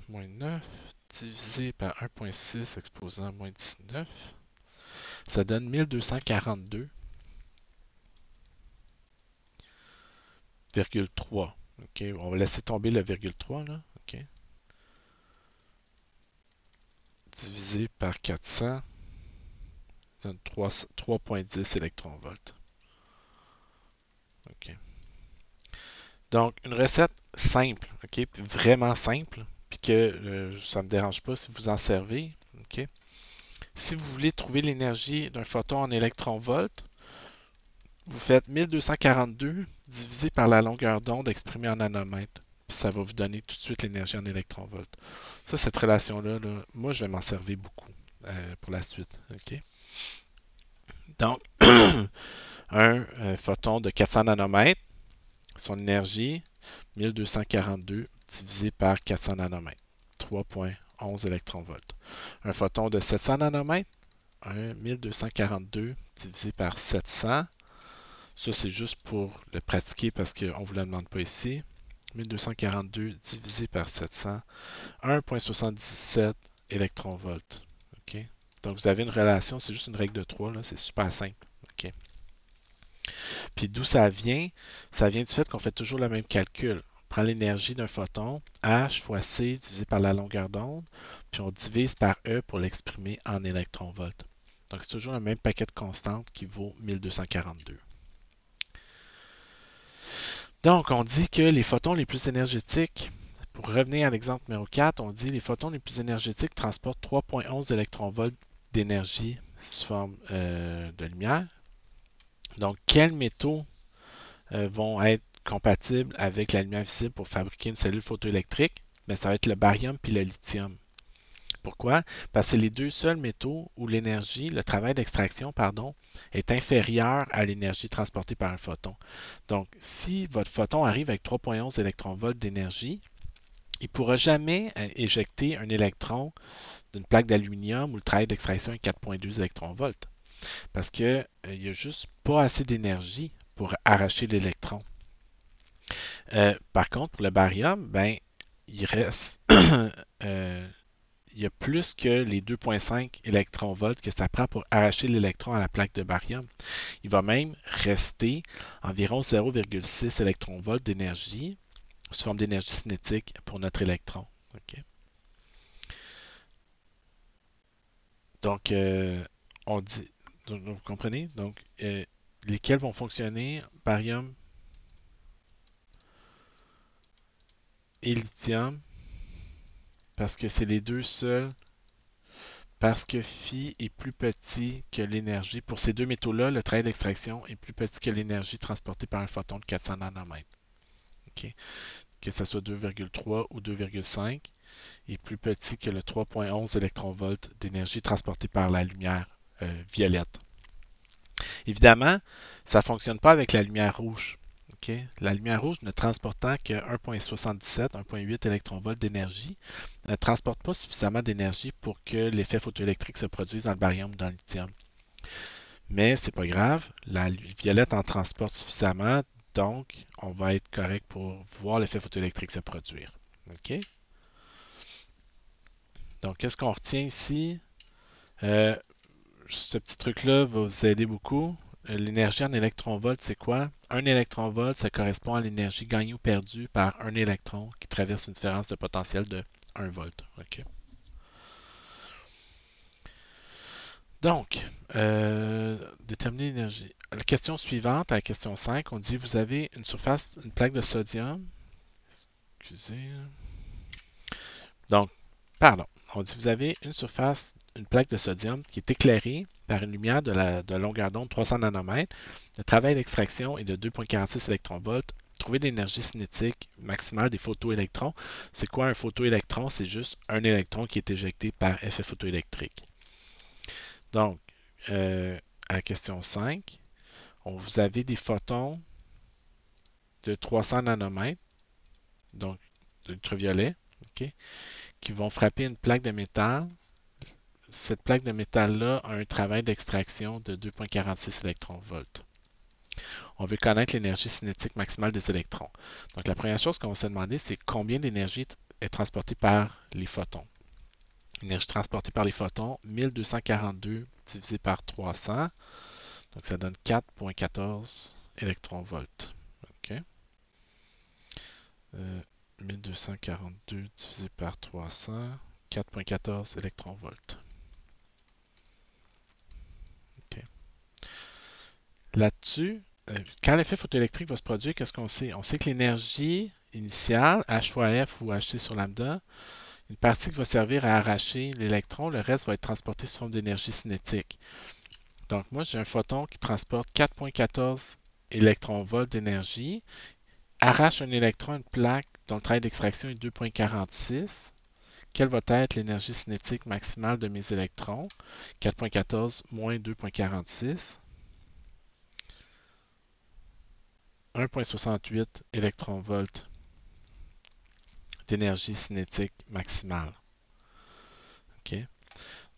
moins 9 divisé par 1,6 exposant moins 19. Ça donne 1242,3. OK, on va laisser tomber le virgule 3 là. OK. Divisé par 400, ça donne 3,10 électronvolts. OK. Donc, une recette simple, OK, vraiment simple, puis que ça ne me dérange pas si vous en servez, OK. Si vous voulez trouver l'énergie d'un photon en électronvolts, vous faites 1242 divisé par la longueur d'onde exprimée en nanomètres. Puis ça va vous donner tout de suite l'énergie en électronvolts. Ça, cette relation-là, là, moi, je vais m'en servir beaucoup pour la suite. OK? Donc, un photon de 400 nanomètres, son énergie, 1242 divisé par 400 nanomètres, 3,11 électronvolts. Un photon de 700 nanomètres, 1242 divisé par 700. Ça, c'est juste pour le pratiquer parce qu'on ne vous le demande pas ici. 1242 divisé par 700, 1,77 électronvolts. OK? Donc, vous avez une relation, c'est juste une règle de 3, c'est super simple. OK? Puis d'où ça vient? Ça vient du fait qu'on fait toujours le même calcul. On prend l'énergie d'un photon, H fois C divisé par la longueur d'onde, puis on divise par E pour l'exprimer en électronvolts. Donc, c'est toujours le même paquet de constantes qui vaut 1242. Donc, on dit que les photons les plus énergétiques, pour revenir à l'exemple numéro 4, on dit que les photons les plus énergétiques transportent 3,11 électronvolts d'énergie sous forme de lumière. Donc, quels métaux vont être compatibles avec la lumière visible pour fabriquer une cellule photoélectrique? Bien, ça va être le barium puis le lithium. Pourquoi? Parce que c'est les deux seuls métaux où l'énergie, le travail d'extraction, pardon, est inférieur à l'énergie transportée par un photon. Donc, si votre photon arrive avec 3,11 électronvolts d'énergie, il ne pourra jamais éjecter un électron d'une plaque d'aluminium où le travail d'extraction est 4,2 électronvolts. Parce qu'il n'y a juste pas assez d'énergie pour arracher l'électron. Par contre, pour le barium, ben, il reste il y a plus que les 2,5 électronvolts que ça prend pour arracher l'électron à la plaque de barium. Il va même rester environ 0,6 électronvolts d'énergie sous forme d'énergie cinétique pour notre électron. Okay? Donc, on dit, donc, vous comprenez? Donc, lesquels vont fonctionner? Barium et lithium, parce que c'est les deux seuls, parce que phi est plus petit que l'énergie. Pour ces deux métaux-là, le travail d'extraction est plus petit que l'énergie transportée par un photon de 400 nanomètres. Okay? Que ce soit 2,3 ou 2,5, est plus petit que le 3,11 électronvolts d'énergie transportée par la lumière violette. Évidemment, ça ne fonctionne pas avec la lumière rouge. Okay? La lumière rouge ne transportant que 1,77, 1,8 électronvolts d'énergie, ne transporte pas suffisamment d'énergie pour que l'effet photoélectrique se produise dans le barium ou dans le lithium. Mais c'est pas grave, la violette en transporte suffisamment, donc on va être correct pour voir l'effet photoélectrique se produire. OK? Donc, qu'est-ce qu'on retient ici? Euh, Ce petit truc-là va vous aider beaucoup. L'énergie en électronvolts, c'est quoi? Un électronvolt, ça correspond à l'énergie gagnée ou perdue par un électron qui traverse une différence de potentiel de 1 volt. Okay. Donc, déterminer l'énergie. La question suivante, à la question 5, on dit vous avez une surface, une plaque de sodium. Excusez. Donc, pardon. On dit vous avez une surface, une plaque de sodium qui est éclairée par une lumière de longueur d'onde 300 nanomètres. Le travail d'extraction est de 2,46 électronvolts. Trouver l'énergie cinétique maximale des photoélectrons. C'est quoi un photoélectron? C'est juste un électron qui est éjecté par effet photoélectrique. Donc, à la question 5, vous avez des photons de 300 nanomètres, donc d'ultraviolet, okay, qui vont frapper une plaque de métal. Cette plaque de métal-là a un travail d'extraction de 2,46 électronvolts. On veut connaître l'énergie cinétique maximale des électrons. Donc, la première chose qu'on va se demander, c'est combien d'énergie est transportée par les photons. L'énergie transportée par les photons, 1242 divisé par 300. Donc, ça donne 4,14 électronvolts. OK? 1242 divisé par 300, 4,14 électronvolts. OK. Là-dessus, quand l'effet photoélectrique va se produire, qu'est-ce qu'on sait? On sait que l'énergie initiale, H fois F ou Hc sur lambda, une partie qui va servir à arracher l'électron, le reste va être transporté sous forme d'énergie cinétique. Donc moi, j'ai un photon qui transporte 4,14 électronvolts d'énergie, arrache un électron à une plaque dont le travail d'extraction est 2,46. Quelle va être l'énergie cinétique maximale de mes électrons? 4,14 moins 2,46. 1,68 électronvolts d'énergie cinétique maximale. OK?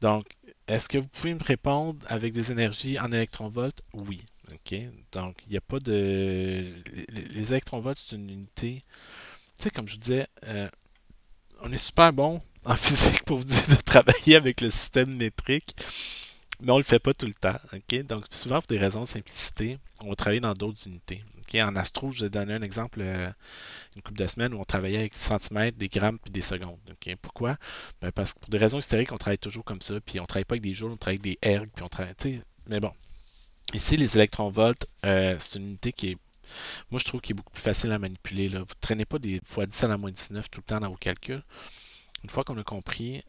Donc, est-ce que vous pouvez me répondre avec des énergies en électronvolts? Oui. OK? Donc, il n'y a pas de... Les électronvolts, c'est une unité... Tu sais, comme je vous disais, on est super bon en physique pour vous dire de travailler avec le système métrique, mais on ne le fait pas tout le temps. Okay? Donc, souvent, pour des raisons de simplicité, on va travailler dans d'autres unités. Okay? En astro, je vais donner un exemple une couple de semaines où on travaillait avec des centimètres, des grammes puis des secondes. Okay? Pourquoi? Ben parce que pour des raisons historiques, on travaille toujours comme ça, puis on ne travaille pas avec des joules, on travaille avec des ergs, puis on travaille. Mais bon. Ici, les électronvolts, c'est une unité qui est. Moi, je trouve qu'il est beaucoup plus facile à manipuler. Là. Vous ne traînez pas des fois 10 à la moins 19 tout le temps dans vos calculs. Une fois qu'on a compris,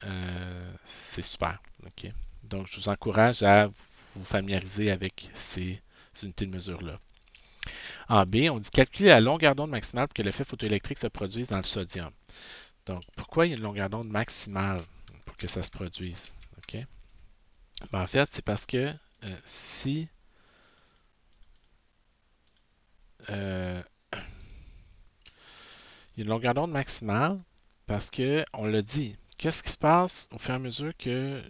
c'est super. Okay? Donc, je vous encourage à vous familiariser avec ces unités de mesure-là. En B, on dit calculer la longueur d'onde maximale pour que l'effet photoélectrique se produise dans le sodium. Donc, pourquoi il y a une longueur d'onde maximale pour que ça se produise? Okay? Ben, en fait, c'est parce que si il y a une longueur d'onde maximale, parce que on l'a dit, qu'est-ce qui se passe au fur et à mesure que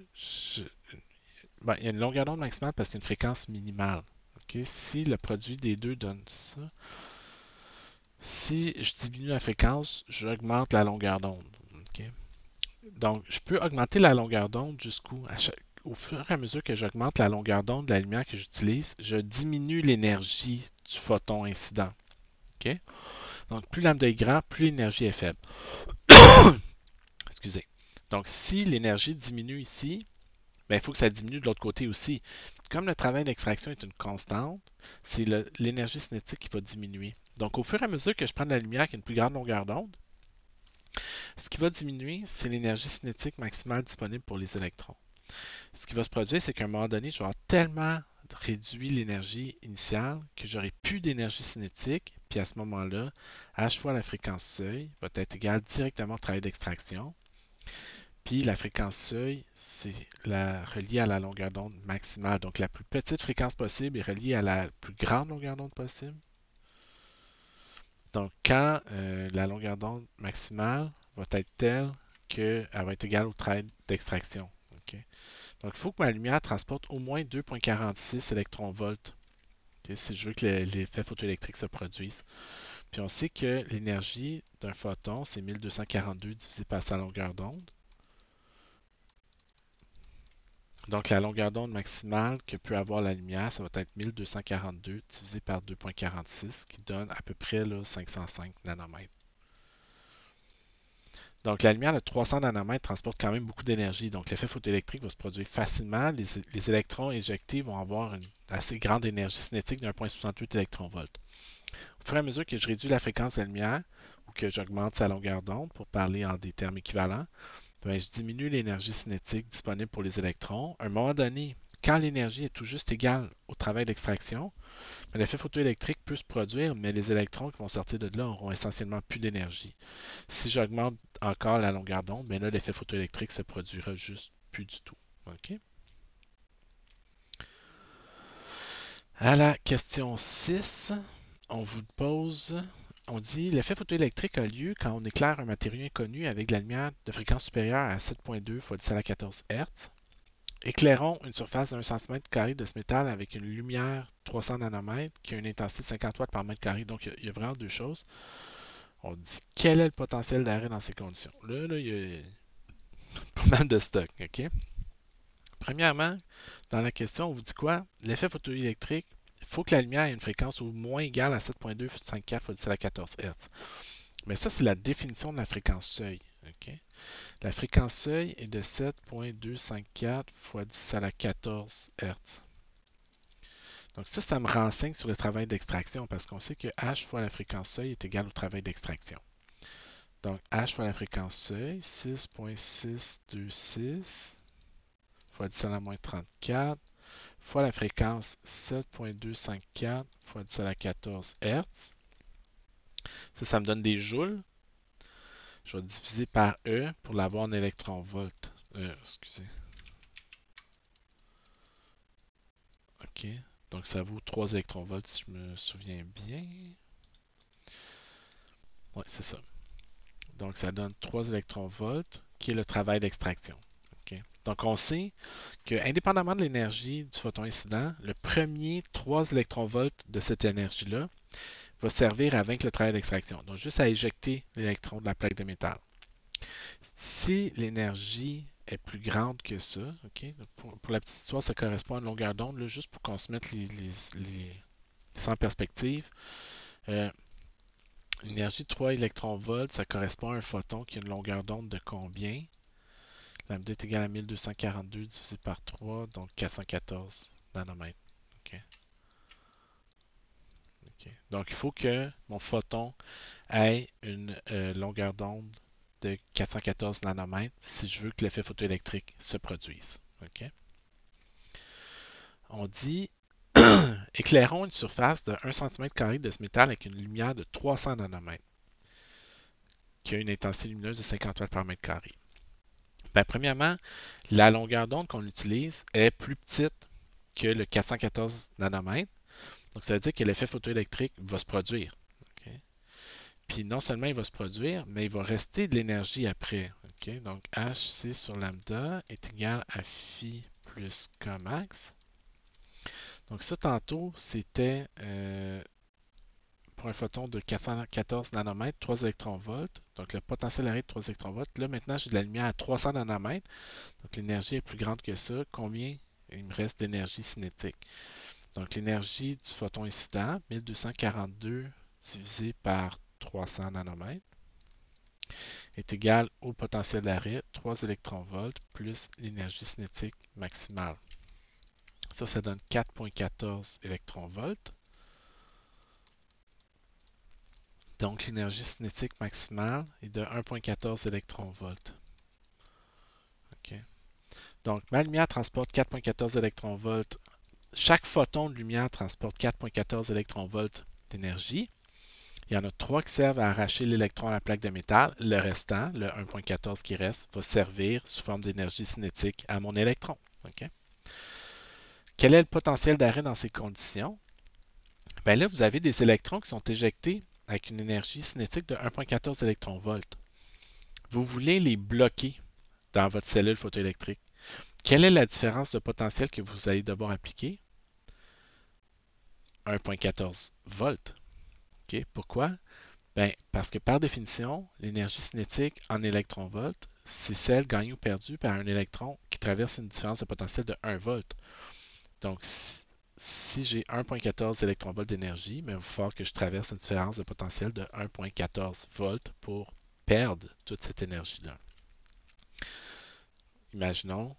ben, il y a une longueur d'onde maximale parce qu'il y a une fréquence minimale. Okay? Si le produit des deux donne ça, si je diminue la fréquence, j'augmente la longueur d'onde. Okay? Donc, je peux augmenter la longueur d'onde jusqu'où? Au fur et à mesure que j'augmente la longueur d'onde de la lumière que j'utilise, je diminue l'énergie du photon incident. OK? Donc, plus lambda est grand, plus l'énergie est faible. Excusez. Donc, si l'énergie diminue ici, ben, il faut que ça diminue de l'autre côté aussi. Comme le travail d'extraction est une constante, c'est l'énergie cinétique qui va diminuer. Donc, au fur et à mesure que je prends de la lumière qui a une plus grande longueur d'onde, ce qui va diminuer, c'est l'énergie cinétique maximale disponible pour les électrons. Ce qui va se produire, c'est qu'à un moment donné, je vais avoir tellement réduit l'énergie initiale que j'aurai plus d'énergie cinétique, puis à ce moment-là, h fois la fréquence seuil va être égale directement au travail d'extraction. Puis la fréquence seuil, c'est relié à la longueur d'onde maximale. Donc la plus petite fréquence possible est reliée à la plus grande longueur d'onde possible. Donc quand la longueur d'onde maximale va être telle qu'elle va être égale au travail d'extraction. Okay? Donc il faut que ma lumière transporte au moins 2,46 électronvolts, okay, si je veux que l'effet photoélectrique se produise. Puis on sait que l'énergie d'un photon, c'est 1242 divisé par sa longueur d'onde. Donc, la longueur d'onde maximale que peut avoir la lumière, ça va être 1242 divisé par 2,46, qui donne à peu près là, 505 nanomètres. Donc, la lumière de 300 nanomètres transporte quand même beaucoup d'énergie. Donc, l'effet photoélectrique va se produire facilement. Les électrons éjectés vont avoir une assez grande énergie cinétique de 1,68 électronvolts. Au fur et à mesure que je réduis la fréquence de la lumière ou que j'augmente sa longueur d'onde, pour parler en des termes équivalents, ben, je diminue l'énergie cinétique disponible pour les électrons. À un moment donné, quand l'énergie est tout juste égale au travail d'extraction, ben, l'effet photoélectrique peut se produire, mais les électrons qui vont sortir de là auront essentiellement plus d'énergie. Si j'augmente encore la longueur d'onde, ben là, l'effet photoélectrique se produira juste plus du tout. OK? À la question 6, on vous pose, on dit l'effet photoélectrique a lieu quand on éclaire un matériau inconnu avec de la lumière de fréquence supérieure à 7,2 x 10 à la 14 Hz. Éclairons une surface de 1 cm² de ce métal avec une lumière 300 nanomètres qui a une intensité de 50 watts par mètre carré. Donc, il y a vraiment deux choses. On dit quel est le potentiel d'arrêt dans ces conditions. Là, il y a pas mal de stock. OK? Premièrement, dans la question, on vous dit quoi? L'effet photoélectrique, il faut que la lumière ait une fréquence au moins égale à 7,254 x 10 à la 14 Hz. Mais ça, c'est la définition de la fréquence seuil. OK? La fréquence seuil est de 7,254 x 10 à la 14 Hz. Donc ça me renseigne sur le travail d'extraction parce qu'on sait que H fois la fréquence seuil est égal au travail d'extraction. Donc H fois la fréquence seuil, 6,626 fois 10 à la moins 34 fois la fréquence 7,254 fois 10 à la 14 Hz. Ça me donne des joules. Je vais diviser par E pour l'avoir en électronvolts. Excusez. OK. Donc ça vaut 3 électronvolts si je me souviens bien. Oui, c'est ça. Donc ça donne 3 électronvolts qui est le travail d'extraction. Okay? Donc on sait que indépendamment de l'énergie du photon incident, le premier 3 électronvolts de cette énergie-là va servir à vaincre le travail d'extraction. Donc juste à éjecter l'électron de la plaque de métal. Si l'énergie est plus grande que ça, okay? Pour la petite histoire, ça correspond à une longueur d'onde, juste pour qu'on se mette en perspective. L'énergie de 3 électronvolts, ça correspond à un photon qui a une longueur d'onde de combien? Lambda est égal à 1242 divisé par 3, donc 414 nanomètres. Okay. Okay. Donc il faut que mon photon ait une longueur d'onde de 414 nanomètres si je veux que l'effet photoélectrique se produise. Okay. On dit éclairons une surface de 1 cm² de ce métal avec une lumière de 300 nanomètres qui a une intensité lumineuse de 50 watts par mètre carré. Ben, premièrement, la longueur d'onde qu'on utilise est plus petite que le 414 nanomètres. Donc, ça veut dire que l'effet photoélectrique va se produire. Okay? Puis, non seulement il va se produire, mais il va rester de l'énergie après. Okay? Donc, HC sur lambda est égal à phi plus K max. Donc, ça, tantôt, c'était pour un photon de 414 nanomètres, 3 électronvolts. Donc le potentiel arrêt de 3 électronvolts. Là, maintenant, j'ai de la lumière à 300 nanomètres. Donc l'énergie est plus grande que ça. Combien il me reste d'énergie cinétique? Donc l'énergie du photon incident, 1242 divisé par 300 nanomètres, est égale au potentiel d'arrêt, 3 électronvolts, plus l'énergie cinétique maximale. Ça donne 4,14 électronvolts. Donc l'énergie cinétique maximale est de 1,14 électronvolts. Okay. Donc ma lumière transporte 4,14 électronvolts. Chaque photon de lumière transporte 4,14 électronvolts d'énergie. Il y en a 3 qui servent à arracher l'électron à la plaque de métal. Le restant, le 1,14 qui reste, va servir sous forme d'énergie cinétique à mon électron. Okay? Quel est le potentiel d'arrêt dans ces conditions? Bien là, vous avez des électrons qui sont éjectés avec une énergie cinétique de 1,14 électronvolts. Vous voulez les bloquer dans votre cellule photoélectrique. Quelle est la différence de potentiel que vous allez devoir appliquer? 1,14 volts. Okay? Pourquoi? Ben, parce que par définition, l'énergie cinétique en électronvolts, c'est celle gagnée ou perdue par un électron qui traverse une différence de potentiel de 1 volt. Donc, si j'ai 1,14 électronvolts d'énergie, mais il va falloir que je traverse une différence de potentiel de 1,14 volts pour perdre toute cette énergie-là. Imaginons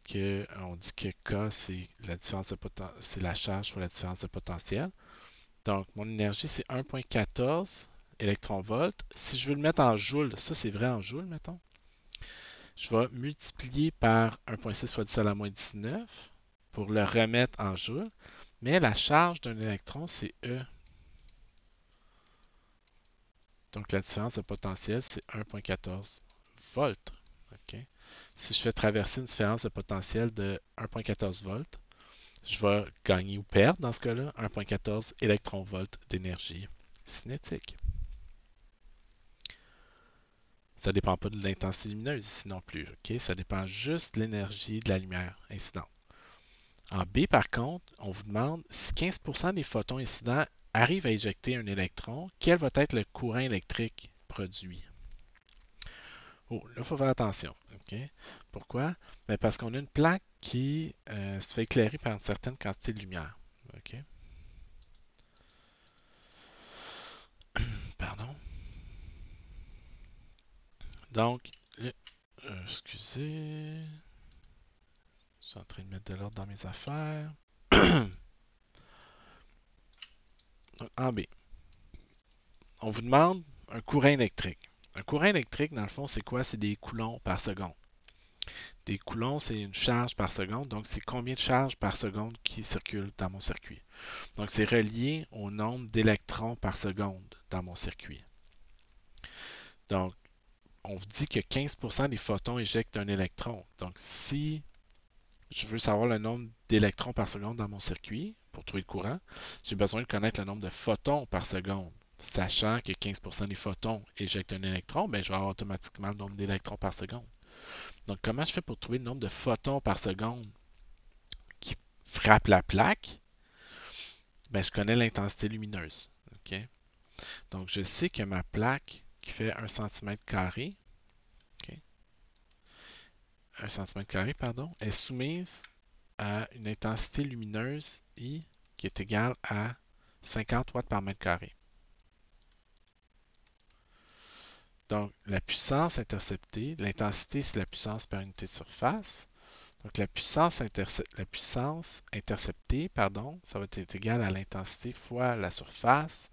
qu'on dit que K, c'est la différence de c'est la charge fois la différence de potentiel. Donc, mon énergie, c'est 1,14 électronvolts. Si je veux le mettre en joules, ça c'est vrai en joules, mettons. Je vais multiplier par 1,6 fois 10 à la moins 19 pour le remettre en joules. Mais la charge d'un électron, c'est E. Donc, la différence de potentiel, c'est 1,14 volts. Okay? Si je fais traverser une différence de potentiel de 1,14 volts, je vais gagner ou perdre, dans ce cas-là, 1,14 électronvolts d'énergie cinétique. Ça ne dépend pas de l'intensité lumineuse ici non plus. Okay? Ça dépend juste de l'énergie de la lumière incidente. En B, par contre, on vous demande si 15% des photons incidents arrivent à éjecter un électron, quel va être le courant électrique produit? Oh, là, il faut faire attention. Okay? Pourquoi? Ben parce qu'on a une plaque qui se fait éclairer par une certaine quantité de lumière. Okay? Pardon. Donc, excusez, je suis en train de mettre de l'ordre dans mes affaires. Donc, en B, on vous demande un courant électrique. Un courant électrique, dans le fond, c'est quoi? C'est des coulombs par seconde. Des coulombs, c'est une charge par seconde. Donc, c'est combien de charges par seconde qui circulent dans mon circuit. Donc, c'est relié au nombre d'électrons par seconde dans mon circuit. Donc, on vous dit que 15% des photons éjectent un électron. Donc, si je veux savoir le nombre d'électrons par seconde dans mon circuit pour trouver le courant, j'ai besoin de connaître le nombre de photons par seconde. Sachant que 15% des photons éjectent un électron, ben, je vais avoir automatiquement le nombre d'électrons par seconde. Donc, comment je fais pour trouver le nombre de photons par seconde qui frappent la plaque? Ben, je connais l'intensité lumineuse. Okay? Donc, je sais que ma plaque qui fait 1 cm², okay, 1 cm², pardon, est soumise à une intensité lumineuse I qui est égale à 50 watts par mètre carré. Donc, la puissance interceptée, l'intensité, c'est la puissance par unité de surface. Donc, la puissance interceptée, pardon, ça va être égal à l'intensité fois la surface,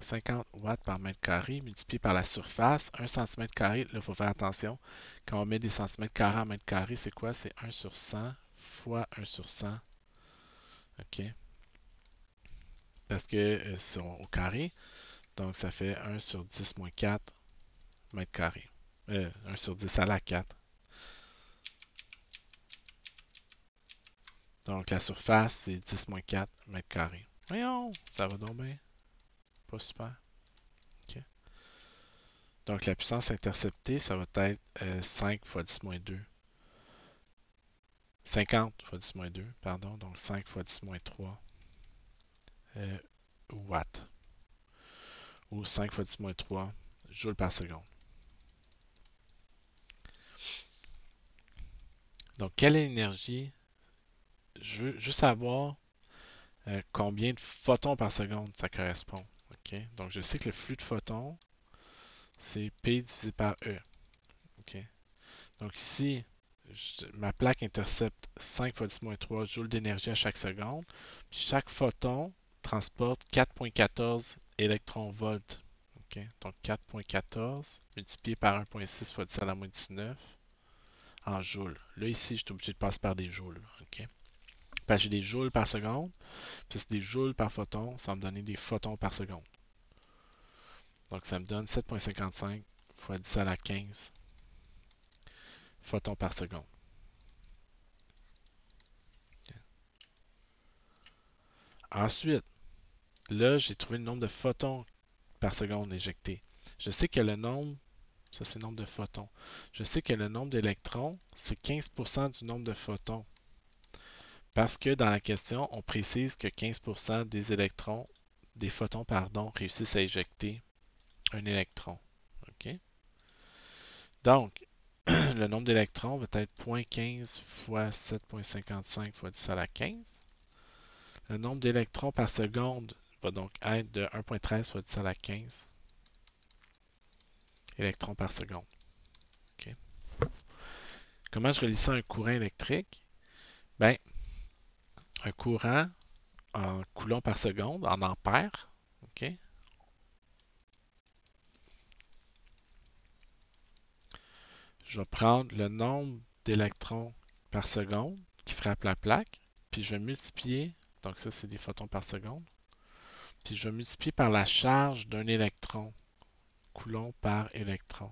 50 watts par mètre carré, multiplié par la surface, 1 cm². Là, il faut faire attention. Quand on met des centimètres carrés en mètre carré, c'est quoi? C'est 1 sur 100 fois 1 sur 100. OK? Parce que c'est au carré. Donc, ça fait 1 sur 10 moins 4 mètres carrés. 1 sur 10 à la 4. Donc, la surface, c'est 10 moins 4 mètres carrés. Voyons, ça va donc bien. Pas super. OK. Donc, la puissance interceptée, ça va être 5 fois 10 moins 2. 50 fois 10 moins 2, pardon. Donc, 5 fois 10 moins 3 watts. ou 5 fois 10-3 joules par seconde. Donc, quelle est l'énergie? Je veux juste savoir combien de photons par seconde ça correspond. Okay? Donc, je sais que le flux de photons, c'est P divisé par E. Okay? Donc, ici, ma plaque intercepte 5 fois 10-3 joules d'énergie à chaque seconde. Puis chaque photon transporte 4,14 électronvolts. Okay? Donc, 4,14 multiplié par 1,6 fois 10 à la moins 19 en joules. Là, ici, je suis obligé de passer par des joules. Okay? Parce que j'ai des joules par seconde. Puis c'est des joules par photon. Ça va me donner des photons par seconde. Donc, ça me donne 7,55 fois 10 à la 15 photons par seconde. Okay. Ensuite, là, j'ai trouvé le nombre de photons par seconde éjectés. Je sais que le nombre, ça c'est le nombre de photons. Je sais que le nombre d'électrons, c'est 15% du nombre de photons. Parce que dans la question, on précise que 15% des électrons, des photons, pardon, réussissent à éjecter un électron. Okay? Donc, le nombre d'électrons va être 0,15 fois 7,55 fois 10 à la 15. Le nombre d'électrons par seconde va donc être de 1,13 fois 10 à la 15 électrons par seconde. Okay. Comment je relie ça à un courant électrique? Ben, un courant en coulombs par seconde, en ampères. Okay. Je vais prendre le nombre d'électrons par seconde qui frappe la plaque, puis je vais multiplier, donc ça c'est des photons par seconde, puis je vais multiplier par la charge d'un électron, coulomb par électron.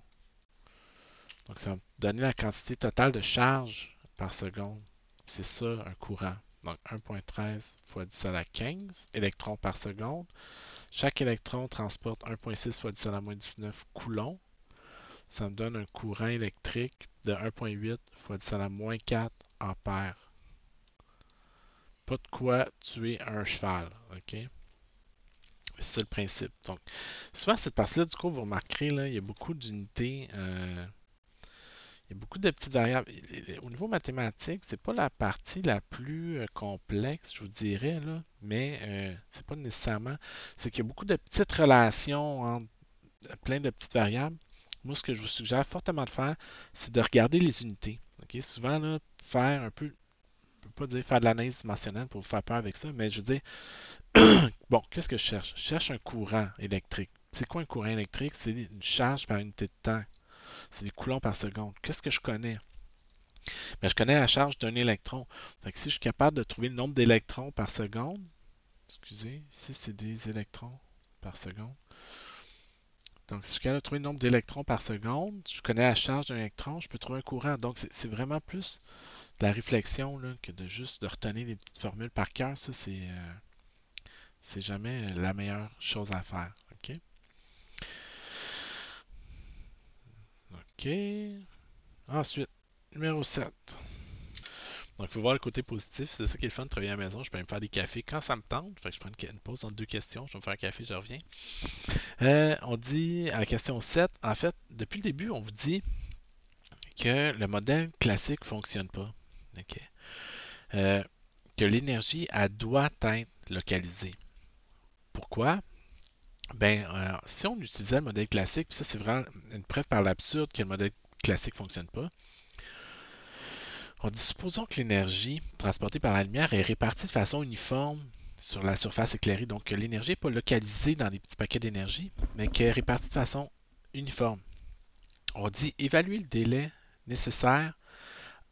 Donc ça va me donner la quantité totale de charge par seconde. C'est ça un courant. Donc 1,13 fois 10 à la 15 électrons par seconde. Chaque électron transporte 1,6 fois 10 à la moins 19 coulombs. Ça me donne un courant électrique de 1,8 fois 10 à la moins 4 ampères. Pas de quoi tuer un cheval. OK? C'est ça le principe. Donc, souvent, cette partie-là, du coup, vous remarquerez, là, il y a beaucoup d'unités. Il y a beaucoup de petites variables. Au niveau mathématique, c'est pas la partie la plus complexe, je vous dirais, là, mais c'est pas nécessairement. C'est qu'il y a beaucoup de petites relations entre plein de petites variables. Moi, ce que je vous suggère fortement de faire, c'est de regarder les unités. Okay? Souvent, là, faire un peu, je ne peux pas dire faire de l'analyse dimensionnelle pour vous faire peur avec ça, mais je veux dire, bon, qu'est-ce que je cherche? Je cherche un courant électrique. C'est quoi un courant électrique? C'est une charge par unité de temps. C'est des coulombs par seconde. Qu'est-ce que je connais? Mais je connais la charge d'un électron. Donc, si je suis capable de trouver le nombre d'électrons par seconde, excusez, ici c'est des électrons par seconde. Donc, si je suis capable de trouver le nombre d'électrons par seconde, je connais la charge d'un électron, je peux trouver un courant. Donc, c'est vraiment plus de la réflexion là, que de juste de retenir les petites formules par cœur. Ça, c'est jamais la meilleure chose à faire. OK? OK. Ensuite, numéro 7. Donc, il faut voir le côté positif. C'est ça qui est le fun de travailler à la maison. Je peux me faire des cafés quand ça me tente. Fait que je prends une pause entre deux questions. Je vais me faire un café, je reviens. On dit à la question 7, en fait, depuis le début, on vous dit que le modèle classique ne fonctionne pas. Okay. Que l'énergie, elle doit être localisée. Pourquoi? Ben, si on utilisait le modèle classique, puis ça c'est vraiment une preuve par l'absurde que le modèle classique ne fonctionne pas, on dit supposons que l'énergie transportée par la lumière est répartie de façon uniforme sur la surface éclairée, donc que l'énergie n'est pas localisée dans des petits paquets d'énergie, mais qu'elle est répartie de façon uniforme. On dit évaluer le délai nécessaire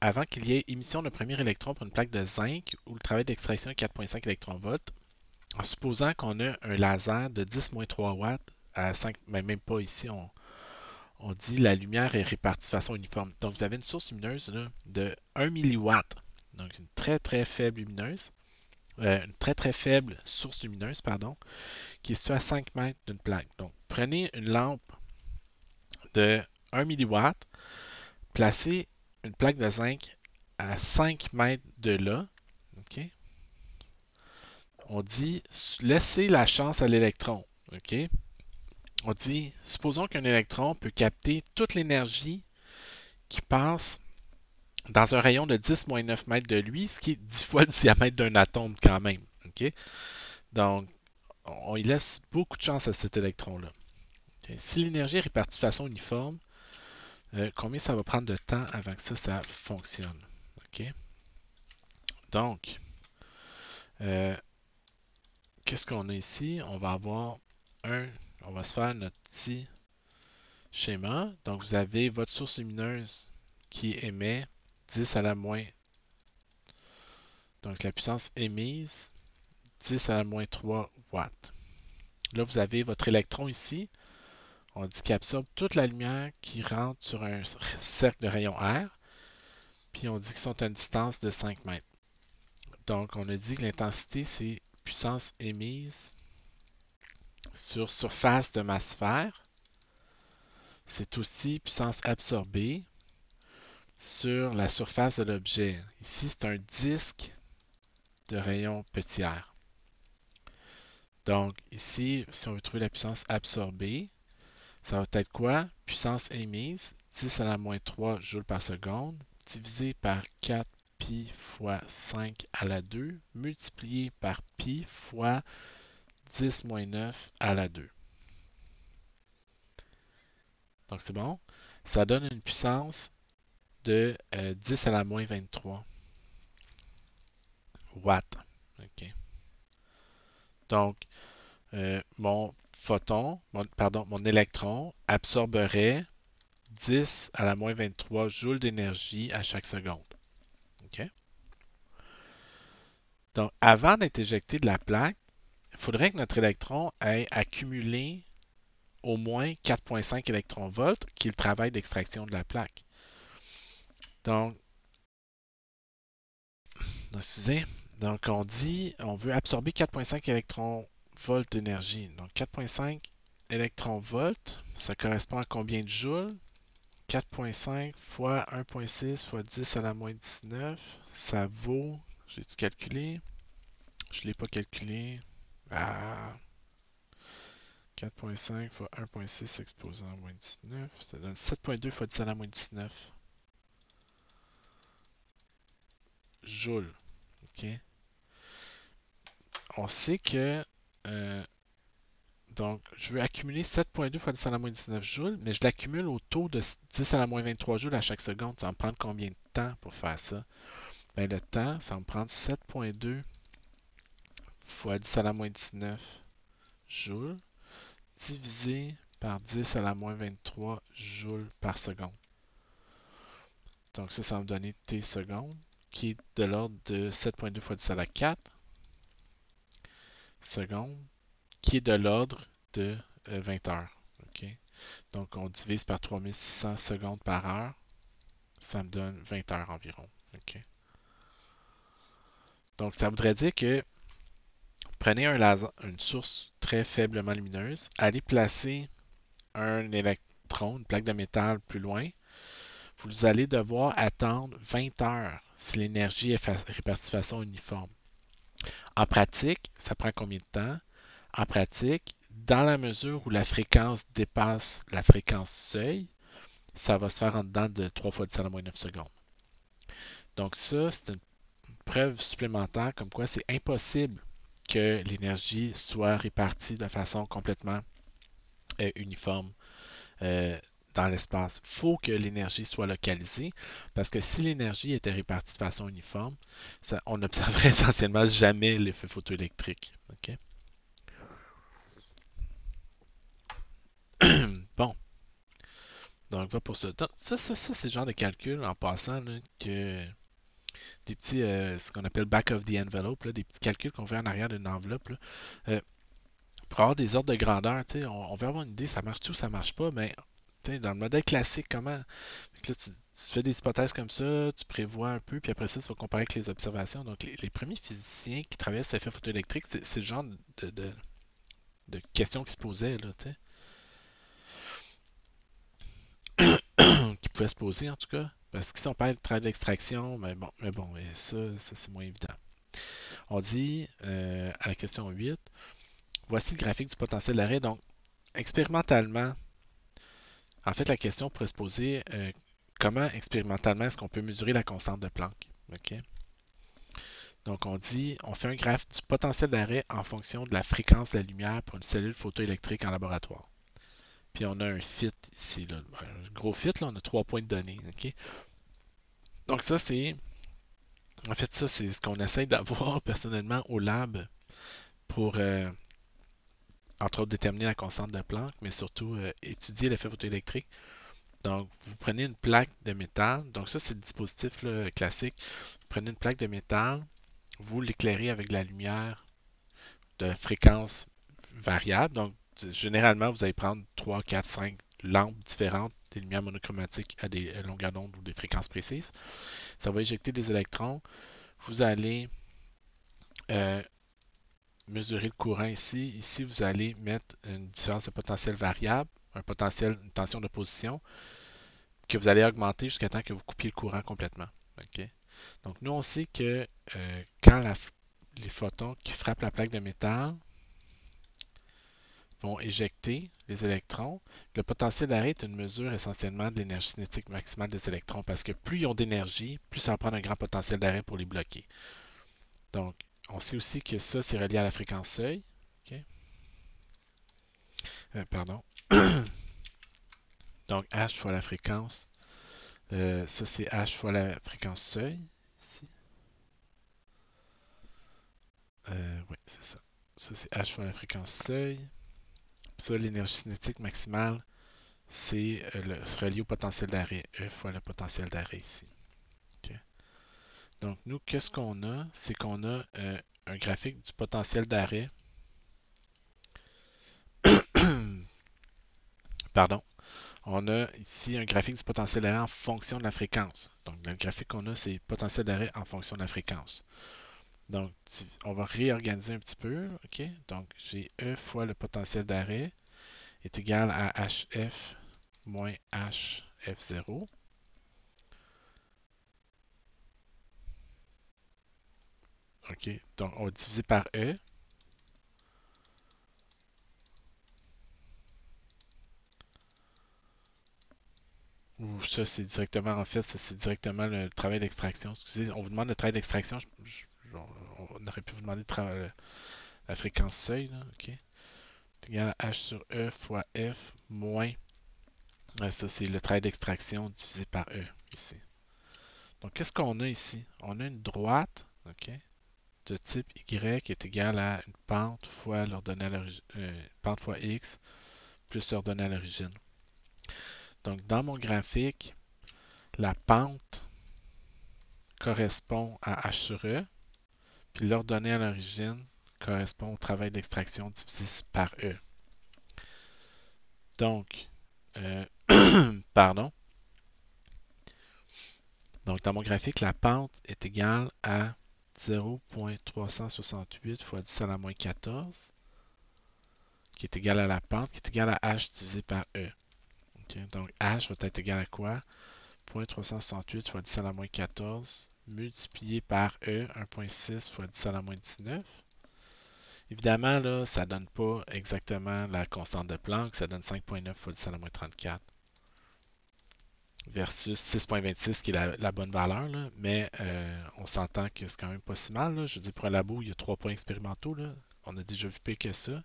avant qu'il y ait émission d'un premier électron pour une plaque de zinc où le travail d'extraction est 4,5 électronvolts, en supposant qu'on a un laser de 10-3 watts à 5, mais même pas ici, on dit la lumière est répartie de façon uniforme. Donc vous avez une source lumineuse là, de 1 milliwatt, donc une très très faible lumineuse, une très très faible source lumineuse, pardon, qui est située à 5 mètres d'une plaque. Donc prenez une lampe de 1 milliwatt, placez une plaque de zinc à 5 mètres de là. Okay? On dit laissez la chance à l'électron. Okay? On dit, supposons qu'un électron peut capter toute l'énergie qui passe dans un rayon de 10-9 mètres de lui, ce qui est 10 fois le diamètre d'un atome quand même. OK? Donc, on y laisse beaucoup de chance à cet électron-là. Okay? Si l'énergie est répartie de façon uniforme, combien ça va prendre de temps avant que ça fonctionne? OK? Donc, euh, qu'est-ce qu'on a ici? On va avoir on va se faire notre petit schéma. Donc, vous avez votre source lumineuse qui émet 10 à la moins. Donc, la puissance émise, 10 à la moins 3 watts. Là, vous avez votre électron ici. On dit qu'il absorbe toute la lumière qui rentre sur un cercle de rayon R. Puis, on dit qu'ils sont à une distance de 5 mètres. Donc, on a dit que l'intensité, c'est puissance émise sur surface de ma sphère. C'est aussi puissance absorbée sur la surface de l'objet. Ici, c'est un disque de rayon petit r. Donc, ici, si on veut trouver la puissance absorbée, ça va être quoi? Puissance émise, 10 à la moins 3 joules par seconde, divisé par 4 pi fois 5 à la 2, multiplié par pi fois 10 moins 9 à la 2. Donc, c'est bon. Ça donne une puissance de 10 à la moins 23 watts. OK. Donc, mon photon, mon électron absorberait 10 à la moins 23 joules d'énergie à chaque seconde. OK? Donc, avant d'être éjecté de la plaque, il faudrait que notre électron ait accumulé au moins 4,5 électronvolts, qui est le travail d'extraction de la plaque. Donc, excusez, donc on dit, on veut absorber 4,5 électronvolts d'énergie. Donc, 4,5 électronvolts, ça correspond à combien de joules? 4,5 fois 1,6 fois 10 à la moins 19, ça vaut, j'ai-tu calculé? Je ne l'ai pas calculé. Ah, 4,5 fois 1,6 exposé à moins 19, ça donne 7,2 fois 10 à la moins 19 joules. OK? On sait que euh, donc je veux accumuler 7,2 fois 10 à la moins 19 joules, mais je l'accumule au taux de 10 à la moins 23 joules à chaque seconde. Ça va me prendre combien de temps pour faire ça? Ben, le temps, ça va me prendre 7,2 fois 10 à la moins 19 joules divisé par 10 à la moins 23 joules par seconde. Donc ça va me donner T secondes, qui est de l'ordre de 7,2 fois 10 à la 4 secondes, qui est de l'ordre de 20 heures. Okay? Donc on divise par 3600 secondes par heure, ça me donne 20 heures environ. Okay? Donc ça voudrait dire que prenez un laser, une source très faiblement lumineuse, allez placer un électron, une plaque de métal plus loin, vous allez devoir attendre 20 heures si l'énergie est répartie de façon uniforme. En pratique, ça prend combien de temps? En pratique, dans la mesure où la fréquence dépasse la fréquence seuil, ça va se faire en dedans de 3 fois 10 à la moins 9 secondes. Donc ça, c'est une preuve supplémentaire comme quoi c'est impossible que l'énergie soit répartie de façon complètement uniforme dans l'espace. Il faut que l'énergie soit localisée parce que si l'énergie était répartie de façon uniforme, on n'observerait essentiellement jamais l'effet photoélectrique. Okay? Bon, donc va pour ça. Donc, ça c'est le genre de calcul en passant là, que des petits, ce qu'on appelle back of the envelope, là, des petits calculs qu'on fait en arrière d'une enveloppe. Là. Pour avoir des ordres de grandeur, on veut avoir une idée, ça marche-tu ou ça marche pas, mais dans le modèle classique, comment? Là, tu fais des hypothèses comme ça, tu prévois un peu, puis après ça, tu vas comparer avec les observations. Donc, les premiers physiciens qui travaillaient sur l'effet photoélectrique, c'est le genre de questions qui se posaient, là, qui pouvaient se poser en tout cas. Parce que si on parle de travail d'extraction, mais ça c'est moins évident. On dit à la question 8, voici le graphique du potentiel d'arrêt. Donc, expérimentalement, en fait, la question pourrait se poser comment expérimentalement est-ce qu'on peut mesurer la constante de Planck? OK? Donc, on dit, on fait un graphe du potentiel d'arrêt en fonction de la fréquence de la lumière pour une cellule photoélectrique en laboratoire. Puis on a un fit ici, là, un gros fit, là, on a 3 points de données. OK? Donc ça, en fait, ça, c'est ce qu'on essaie d'avoir personnellement au lab pour, entre autres, déterminer la constante de Planck, mais surtout étudier l'effet photoélectrique. Donc, vous prenez une plaque de métal. Donc ça, c'est le dispositif là, classique. Vous prenez une plaque de métal, vous l'éclairez avec de la lumière de fréquence variable. Donc, généralement, vous allez prendre 3, 4, 5 lampes différentes, des lumières monochromatiques à des longueurs d'onde ou des fréquences précises. Ça va éjecter des électrons. Vous allez euh, mesurer le courant ici. Ici, vous allez mettre une différence de potentiel variable, une tension d'opposition, que vous allez augmenter jusqu'à temps que vous coupiez le courant complètement. OK? Donc, nous, on sait que quand les photons qui frappent la plaque de métal vont éjecter les électrons, le potentiel d'arrêt est une mesure essentiellement de l'énergie cinétique maximale des électrons parce que plus ils ont d'énergie, plus ça va prendre un grand potentiel d'arrêt pour les bloquer. Donc, on sait aussi que ça, c'est relié à la fréquence seuil. OK? Pardon. Donc, H fois la fréquence. Ça, c'est H fois la fréquence seuil. Ici. Oui, c'est ça. Ça, c'est H fois la fréquence seuil. Ça, l'énergie cinétique maximale, c'est relié au potentiel d'arrêt. E fois le potentiel d'arrêt ici. OK? Donc, nous, qu'est-ce qu'on a? C'est qu'on a un graphique du potentiel d'arrêt. Pardon. On a ici un graphique du potentiel d'arrêt en fonction de la fréquence. Donc, dans le graphique qu'on a, c'est potentiel d'arrêt en fonction de la fréquence. Donc, on va réorganiser un petit peu. OK? Donc, j'ai E fois le potentiel d'arrêt est égal à HF moins HF0. OK? Donc, on va diviser par E. Ou ça, c'est directement, en fait, c'est directement le travail d'extraction. Excusez, on vous demande le travail d'extraction. On aurait pu vous demander la fréquence seuil. Là, OK? C'est égal à H sur E fois F moins. Ça, c'est le travail d'extraction divisé par E ici. Donc, qu'est-ce qu'on a ici? On a une droite, OK, de type Y qui est égale à une pente fois l'ordonnée à l'origine, pente fois X plus l'ordonnée à l'origine. Donc, dans mon graphique, la pente correspond à H sur E, puis l'ordonnée à l'origine correspond au travail d'extraction divisé par E. Donc, euh, pardon. Donc, dans mon graphique, la pente est égale à 0.368 fois 10 à la moins 14, qui est égal à la pente, qui est égal à H divisé par E. Okay? Donc, H va être égal à quoi? 0.368 fois 10 à la moins 14 multiplié par E, 1.6 fois 10 à la moins 19. Évidemment, là, ça ne donne pas exactement la constante de Planck, ça donne 5.9 fois 10 à la moins 34 versus 6.26 qui est la bonne valeur, là. Mais on s'entend que c'est quand même pas si mal. Là. Je veux dire, pour un labo, il y a 3 points expérimentaux. Là. On a déjà vu pire que ça.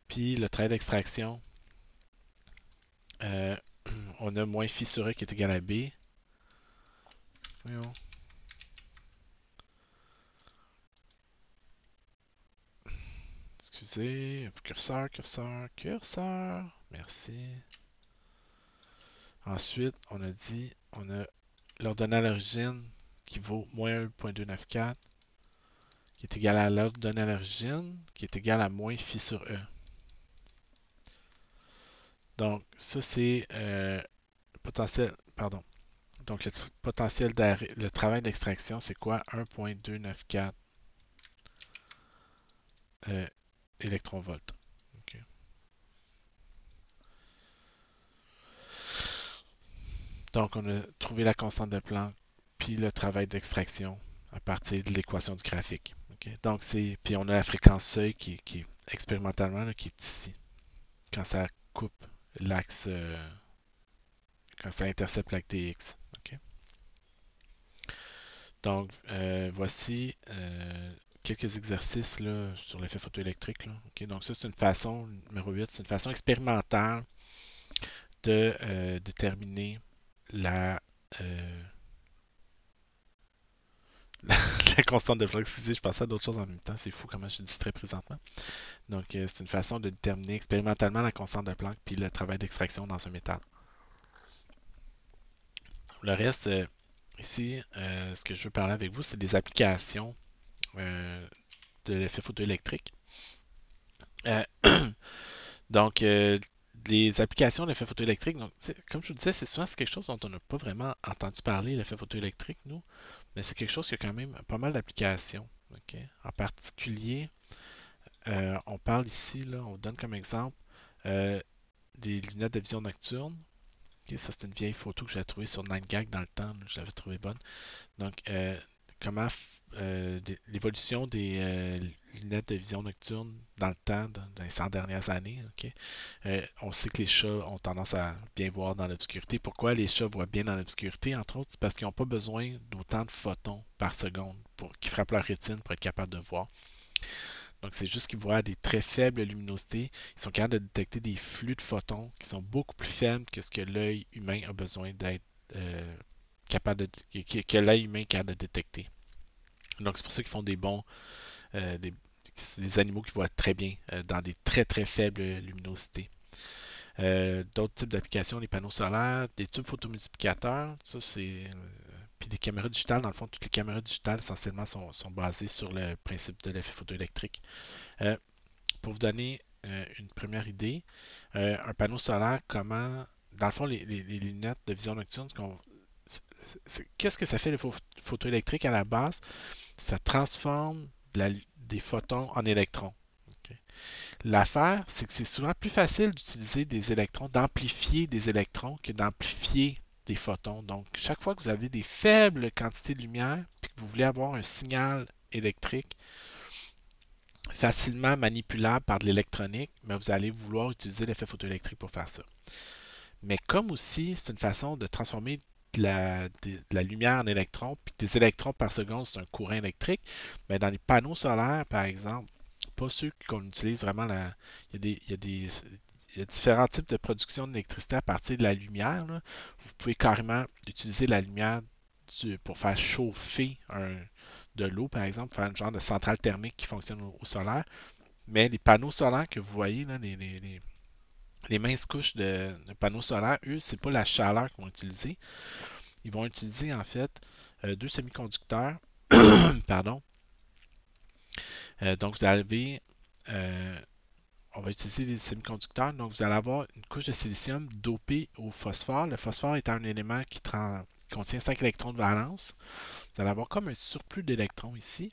Puis le trait d'extraction, euh, on a moins phi sur E qui est égal à B. Voyons. Excusez, curseur, curseur, curseur. Merci. Ensuite, on a l'ordonnée à l'origine qui vaut moins 1.294 qui est égal à l'ordonnée à l'origine qui est égal à moins phi sur E. Donc, ça c'est potentiel, pardon. Donc, le potentiel d'arrêt, le travail d'extraction, c'est quoi? 1.294 électronvolts. Okay. Donc, on a trouvé la constante de Planck, puis le travail d'extraction à partir de l'équation du graphique. Okay. Donc, puis on a la fréquence seuil qui est expérimentalement là, qui est ici. quand ça coupe l'axe, quand ça intercepte l'axe DX. OK? Donc, voici quelques exercices là, sur l'effet photoélectrique. Là. OK? Donc, ça, c'est une façon, numéro 8, c'est une façon expérimentale de déterminer la, euh, la constante de flux. Excusez, je pensais à d'autres choses en même temps. C'est fou comment je suis distrait présentement. Donc, c'est une façon de déterminer expérimentalement la constante de Planck puis le travail d'extraction dans un métal. Le reste, ici, ce que je veux parler avec vous, c'est des applications de l'effet photoélectrique. Euh, donc, les applications de l'effet photoélectrique, donc, comme je vous disais, c'est souvent quelque chose dont on n'a pas vraiment entendu parler, l'effet photoélectrique, nous, mais c'est quelque chose qui a quand même pas mal d'applications. OK? En particulier, on parle ici, là, on donne comme exemple euh, des lunettes de vision nocturne. Okay, ça, c'est une vieille photo que j'ai trouvée sur 9gag dans le temps. Là, je l'avais trouvée bonne. Donc, comment l'évolution des lunettes de vision nocturne dans le temps, dans les 100 dernières années. OK? On sait que les chats ont tendance à bien voir dans l'obscurité. Pourquoi les chats voient bien dans l'obscurité? Entre autres, c'est parce qu'ils n'ont pas besoin d'autant de photons par seconde qui frappent leur rétine pour être capables de voir. Donc, c'est juste qu'ils voient à des très faibles luminosités. Ils sont capables de détecter des flux de photons qui sont beaucoup plus faibles que ce que l'œil humain a besoin d'être capable que l'œil humain est capable de détecter. Donc, c'est pour ça qu'ils font des bons, des animaux qui voient très bien dans des très très faibles luminosités. D'autres types d'applications, les panneaux solaires, des tubes photomultiplicateurs, ça c'est. Puis des caméras digitales, dans le fond, toutes les caméras digitales essentiellement sont basées sur le principe de l'effet photoélectrique. Euh, pour vous donner une première idée, un panneau solaire, comment, dans le fond, les lunettes de vision nocturne, qu'est-ce que ça fait le photoélectrique à la base? Ça transforme des photons en électrons. Okay? L'affaire, c'est que c'est souvent plus facile d'utiliser des électrons, d'amplifier des électrons que d'amplifier des photons. Donc, chaque fois que vous avez des faibles quantités de lumière et que vous voulez avoir un signal électrique facilement manipulable par de l'électronique, mais vous allez vouloir utiliser l'effet photoélectrique pour faire ça. Mais comme aussi, c'est une façon de transformer de la lumière en électrons, puis des électrons par seconde, c'est un courant électrique, mais dans les panneaux solaires, par exemple, pas ceux qu'on utilise vraiment, il y a différents types de production d'électricité à partir de la lumière. Là. Vous pouvez carrément utiliser la lumière pour faire chauffer de l'eau, par exemple, faire un genre de centrale thermique qui fonctionne au solaire. Mais les panneaux solaires que vous voyez, là, les minces couches de panneaux solaires, eux, c'est pas la chaleur qu'ils vont utiliser. Ils vont utiliser en fait deux semi-conducteurs. Pardon. Donc vous avez, on va utiliser les semi-conducteurs. Donc vous allez avoir une couche de silicium dopée au phosphore. Le phosphore est un élément qui contient 5 électrons de valence. Vous allez avoir comme un surplus d'électrons ici.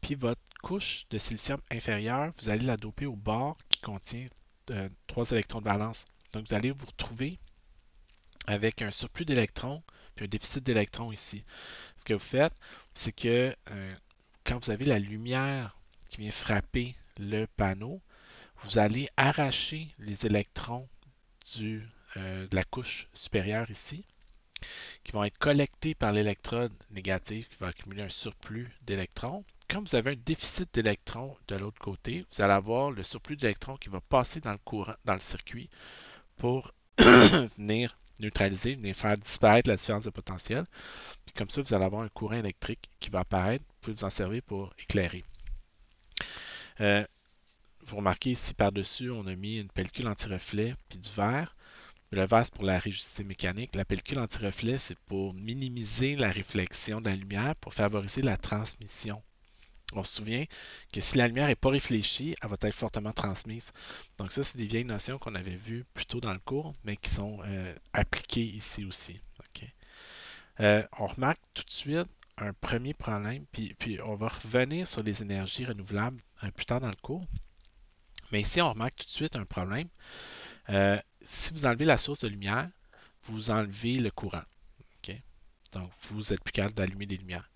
Puis votre couche de silicium inférieure, vous allez la doper au bord qui contient 3 électrons de valence. Donc vous allez vous retrouver avec un surplus d'électrons puis un déficit d'électrons ici. Ce que vous faites, c'est que quand vous avez la lumière qui vient frapper le panneau, vous allez arracher les électrons de la couche supérieure ici, qui vont être collectés par l'électrode négative qui va accumuler un surplus d'électrons. Quand vous avez un déficit d'électrons de l'autre côté, vous allez avoir le surplus d'électrons qui va passer dans le courant, dans le circuit pour venir neutraliser, venir faire disparaître la différence de potentiel. Puis comme ça, vous allez avoir un courant électrique qui va apparaître. Vous pouvez vous en servir pour éclairer. Euh, vous remarquez ici par-dessus, on a mis une pellicule anti-reflet puis du verre. Le verre, c'est pour la rigidité mécanique. La pellicule anti-reflet, c'est pour minimiser la réflexion de la lumière pour favoriser la transmission. On se souvient que si la lumière n'est pas réfléchie, elle va être fortement transmise. Donc ça, c'est des vieilles notions qu'on avait vues plus tôt dans le cours, mais qui sont appliquées ici aussi. Okay. On remarque tout de suite un premier problème, puis on va revenir sur les énergies renouvelables plus tard dans le cours. Mais ici, on remarque tout de suite un problème. Si vous enlevez la source de lumière, vous enlevez le courant. Okay? Donc, vous êtes plus capable d'allumer des lumières.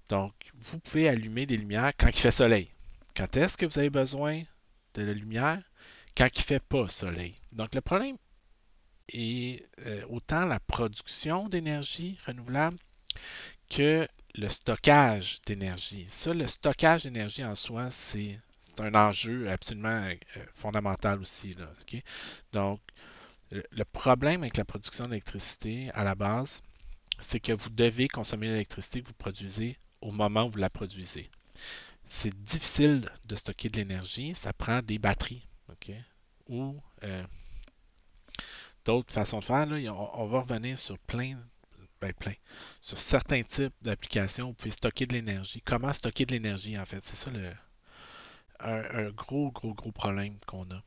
Donc, vous pouvez allumer des lumières quand il fait soleil. Quand est-ce que vous avez besoin de la lumière? quand il ne fait pas soleil. Donc le problème est autant la production d'énergie renouvelable que le stockage d'énergie. Ça, le stockage d'énergie en soi, c'est un enjeu absolument fondamental aussi. Là, ok? Donc, le problème avec la production d'électricité à la base, c'est que vous devez consommer l'électricité que vous produisez au moment où vous la produisez. C'est difficile de stocker de l'énergie, ça prend des batteries. Ok? Ou d'autres façons de faire. Là, on va revenir sur plein, sur certains types d'applications, vous pouvez stocker de l'énergie. Comment stocker de l'énergie, en fait? C'est ça un gros problème qu'on a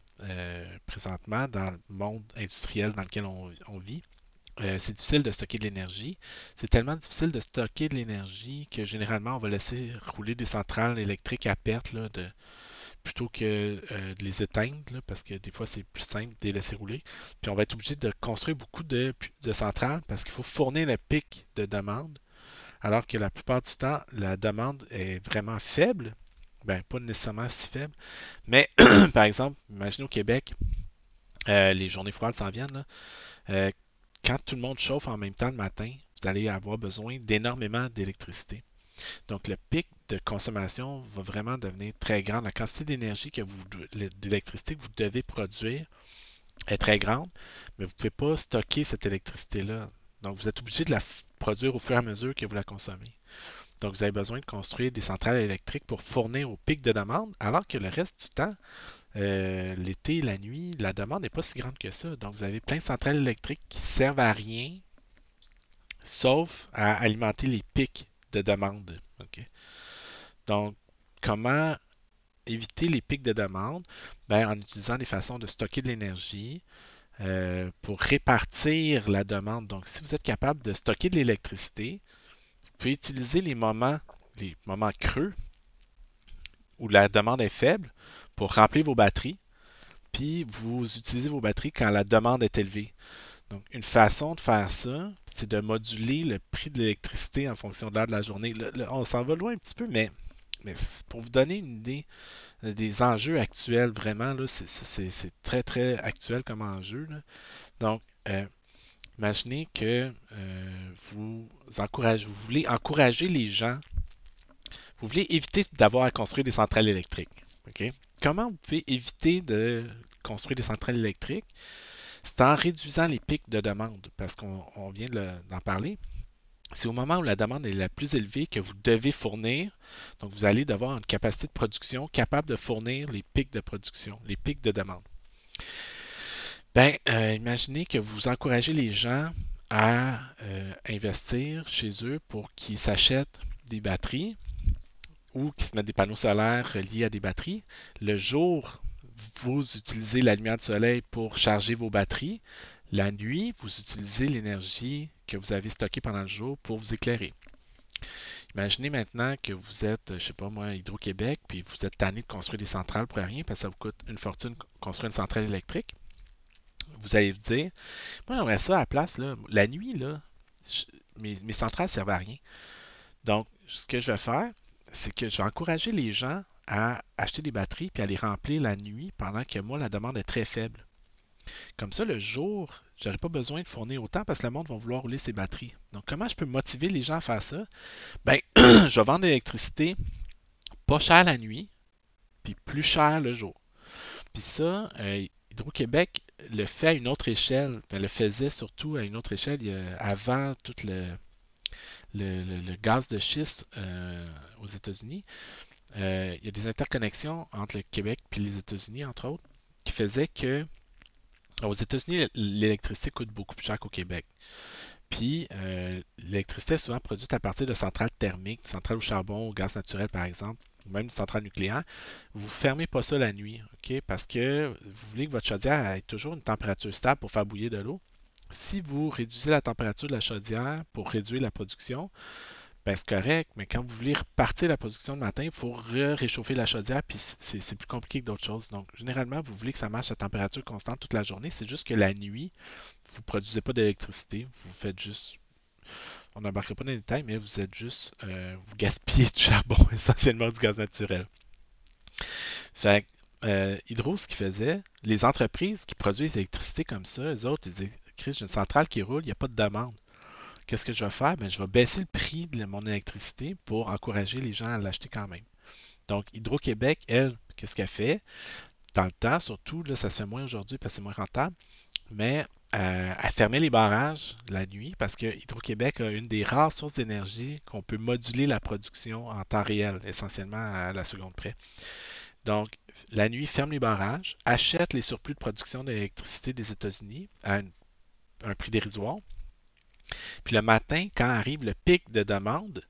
présentement dans le monde industriel dans lequel on vit. C'est difficile de stocker de l'énergie. C'est tellement difficile de stocker de l'énergie que généralement, on va laisser rouler des centrales électriques à perte là, plutôt que de les éteindre, là, parce que des fois, c'est plus simple de les laisser rouler. Puis on va être obligé de construire beaucoup de centrales parce qu'il faut fournir le pic de demande, alors que la plupart du temps, la demande est vraiment faible. Ben, pas nécessairement si faible. Mais, par exemple, imaginez au Québec, les journées froides s'en viennent. Là. Euh, quand tout le monde chauffe en même temps le matin, vous allez avoir besoin d'énormément d'électricité. Donc, le pic de consommation va vraiment devenir très grand. La quantité d'énergie d'électricité que vous devez produire est très grande, mais vous ne pouvez pas stocker cette électricité-là. Donc, vous êtes obligé de la produire au fur et à mesure que vous la consommez. Donc, vous avez besoin de construire des centrales électriques pour fournir au pic de demande, alors que le reste du temps, l'été, la nuit, la demande n'est pas si grande que ça. Donc, vous avez plein de centrales électriques qui servent à rien, sauf à alimenter les pics de demande. Okay? Donc, comment éviter les pics de demande? Ben, en utilisant des façons de stocker de l'énergie pour répartir la demande. Donc, si vous êtes capable de stocker de l'électricité, vous pouvez utiliser les moments creux où la demande est faible pour remplir vos batteries, puis vous utilisez vos batteries quand la demande est élevée. Donc, une façon de faire ça, c'est de moduler le prix de l'électricité en fonction de l'heure de la journée. On s'en va loin un petit peu, mais pour vous donner une idée des enjeux actuels, vraiment, là, c'est très, très actuel comme enjeu. Là. Donc, imaginez que vous voulez encourager les gens, vous voulez éviter d'avoir à construire des centrales électriques. OK? Comment vous pouvez éviter de construire des centrales électriques? C'est en réduisant les pics de demande, parce qu'on vient d'en parler. C'est au moment où la demande est la plus élevée que vous devez fournir. Donc, vous allez devoir une capacité de production capable de fournir les pics de production, les pics de demande. Ben, imaginez que vous encouragez les gens à investir chez eux pour qu'ils s'achètent des batteries ou qu'ils se mettent des panneaux solaires reliés à des batteries. Le jour, vous utilisez la lumière du soleil pour charger vos batteries. La nuit, vous utilisez l'énergie que vous avez stockée pendant le jour pour vous éclairer. Imaginez maintenant que vous êtes, je sais pas moi, Hydro-Québec, puis vous êtes tanné de construire des centrales pour rien, parce que ça vous coûte une fortune construire une centrale électrique. Vous allez vous dire, moi j'aimerais ça à la place, là, la nuit, là, mes centrales servent à rien. Donc, ce que je vais faire, c'est que je vais encourager les gens à acheter des batteries puis à les remplir la nuit pendant que moi, la demande est très faible. Comme ça, le jour, je n'aurai pas besoin de fournir autant parce que le monde va vouloir rouler ses batteries. Donc, comment je peux motiver les gens à faire ça? Ben, je vais vendre l'électricité pas cher la nuit, puis plus cher le jour. Puis ça, Hydro-Québec le fait à une autre échelle. Ben, le faisait surtout à une autre échelle avant tout le gaz de schiste aux États-Unis. Il y a des interconnexions entre le Québec et les États-Unis, entre autres, qui faisaient que aux États-Unis, l'électricité coûte beaucoup plus cher qu'au Québec. Puis, l'électricité est souvent produite à partir de centrales thermiques, centrales au charbon, au gaz naturel par exemple, ou même de centrales nucléaires. Vous ne fermez pas ça la nuit, ok? Parce que vous voulez que votre chaudière ait toujours une température stable pour faire bouillir de l'eau. Si vous réduisez la température de la chaudière pour réduire la production, ben c'est correct, mais quand vous voulez repartir la production le matin, il faut réchauffer la chaudière, puis c'est plus compliqué que d'autres choses. Donc, généralement, vous voulez que ça marche à température constante toute la journée. C'est juste que la nuit, vous ne produisez pas d'électricité. Vous faites juste. On n'embarquera pas dans les détails, mais vous êtes juste. Vous gaspillez du charbon, essentiellement du gaz naturel. Fait Hydro, ce qu'ils faisaient, les entreprises qui produisent l'électricité comme ça, eux autres, ils disaient, Chris, j'ai une centrale qui roule, il n'y a pas de demande. Qu'est-ce que je vais faire? Ben, je vais baisser le prix de mon électricité pour encourager les gens à l'acheter quand même. Donc, Hydro-Québec, elle, qu'est-ce qu'elle fait? Dans le temps, surtout, là, ça se fait moins aujourd'hui parce que c'est moins rentable, mais elle fermait les barrages la nuit parce que Hydro-Québec a une des rares sources d'énergie qu'on peut moduler la production en temps réel, essentiellement à la seconde près. Donc, la nuit, ferme les barrages, achète les surplus de production d'électricité des États-Unis à un prix dérisoire. Puis le matin, quand arrive le pic de demande,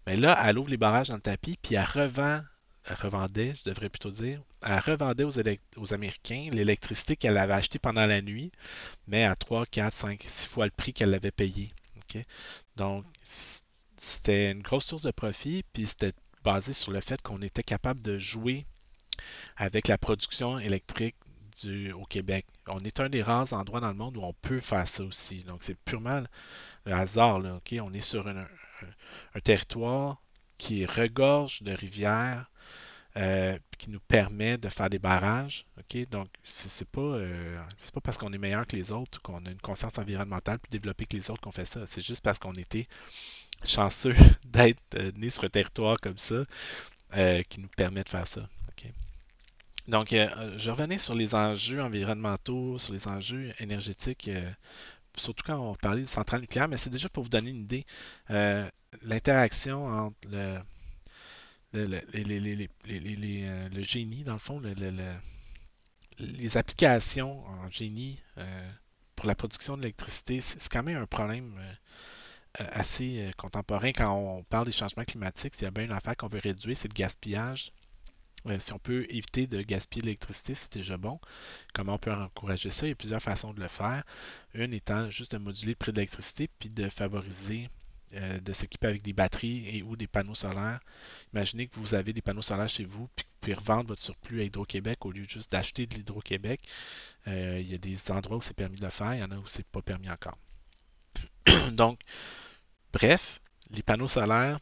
ben là, elle ouvre les barrages dans le tapis, puis elle revendait, je devrais plutôt dire, elle revendait aux Américains l'électricité qu'elle avait achetée pendant la nuit, mais à 3, 4, 5, 6 fois le prix qu'elle l'avait payé. OK? Donc, c'était une grosse source de profit, puis c'était basé sur le fait qu'on était capable de jouer avec la production électrique au Québec. On est un des rares endroits dans le monde où on peut faire ça aussi. Donc, c'est purement le hasard. Là, ok? On est sur un territoire qui regorge de rivières, qui nous permet de faire des barrages. Ok? Donc, c'est pas parce qu'on est meilleur que les autres, qu'on a une conscience environnementale plus développée que les autres qu'on fait ça. C'est juste parce qu'on était chanceux d'être né sur un territoire comme ça, qui nous permet de faire ça. Ok? Donc, je revenais sur les enjeux environnementaux, sur les enjeux énergétiques, surtout quand on parlait de centrales nucléaires, mais c'est déjà pour vous donner une idée. Euh, L'interaction entre le génie, dans le fond, les applications en génie pour la production d'électricité, c'est quand même un problème assez contemporain quand on parle des changements climatiques. S'il y a bien une affaire qu'on veut réduire, c'est le gaspillage. Si on peut éviter de gaspiller l'électricité, c'est déjà bon. Comment on peut encourager ça? Il y a plusieurs façons de le faire. Une étant juste de moduler le prix de l'électricité puis de favoriser de s'équiper avec des batteries et ou des panneaux solaires. Imaginez que vous avez des panneaux solaires chez vous puis que vous pouvez revendre votre surplus à Hydro-Québec au lieu juste d'acheter de l'Hydro-Québec. Il y a des endroits où c'est permis de le faire, il y en a où c'est pas permis encore. Donc, bref, les panneaux solaires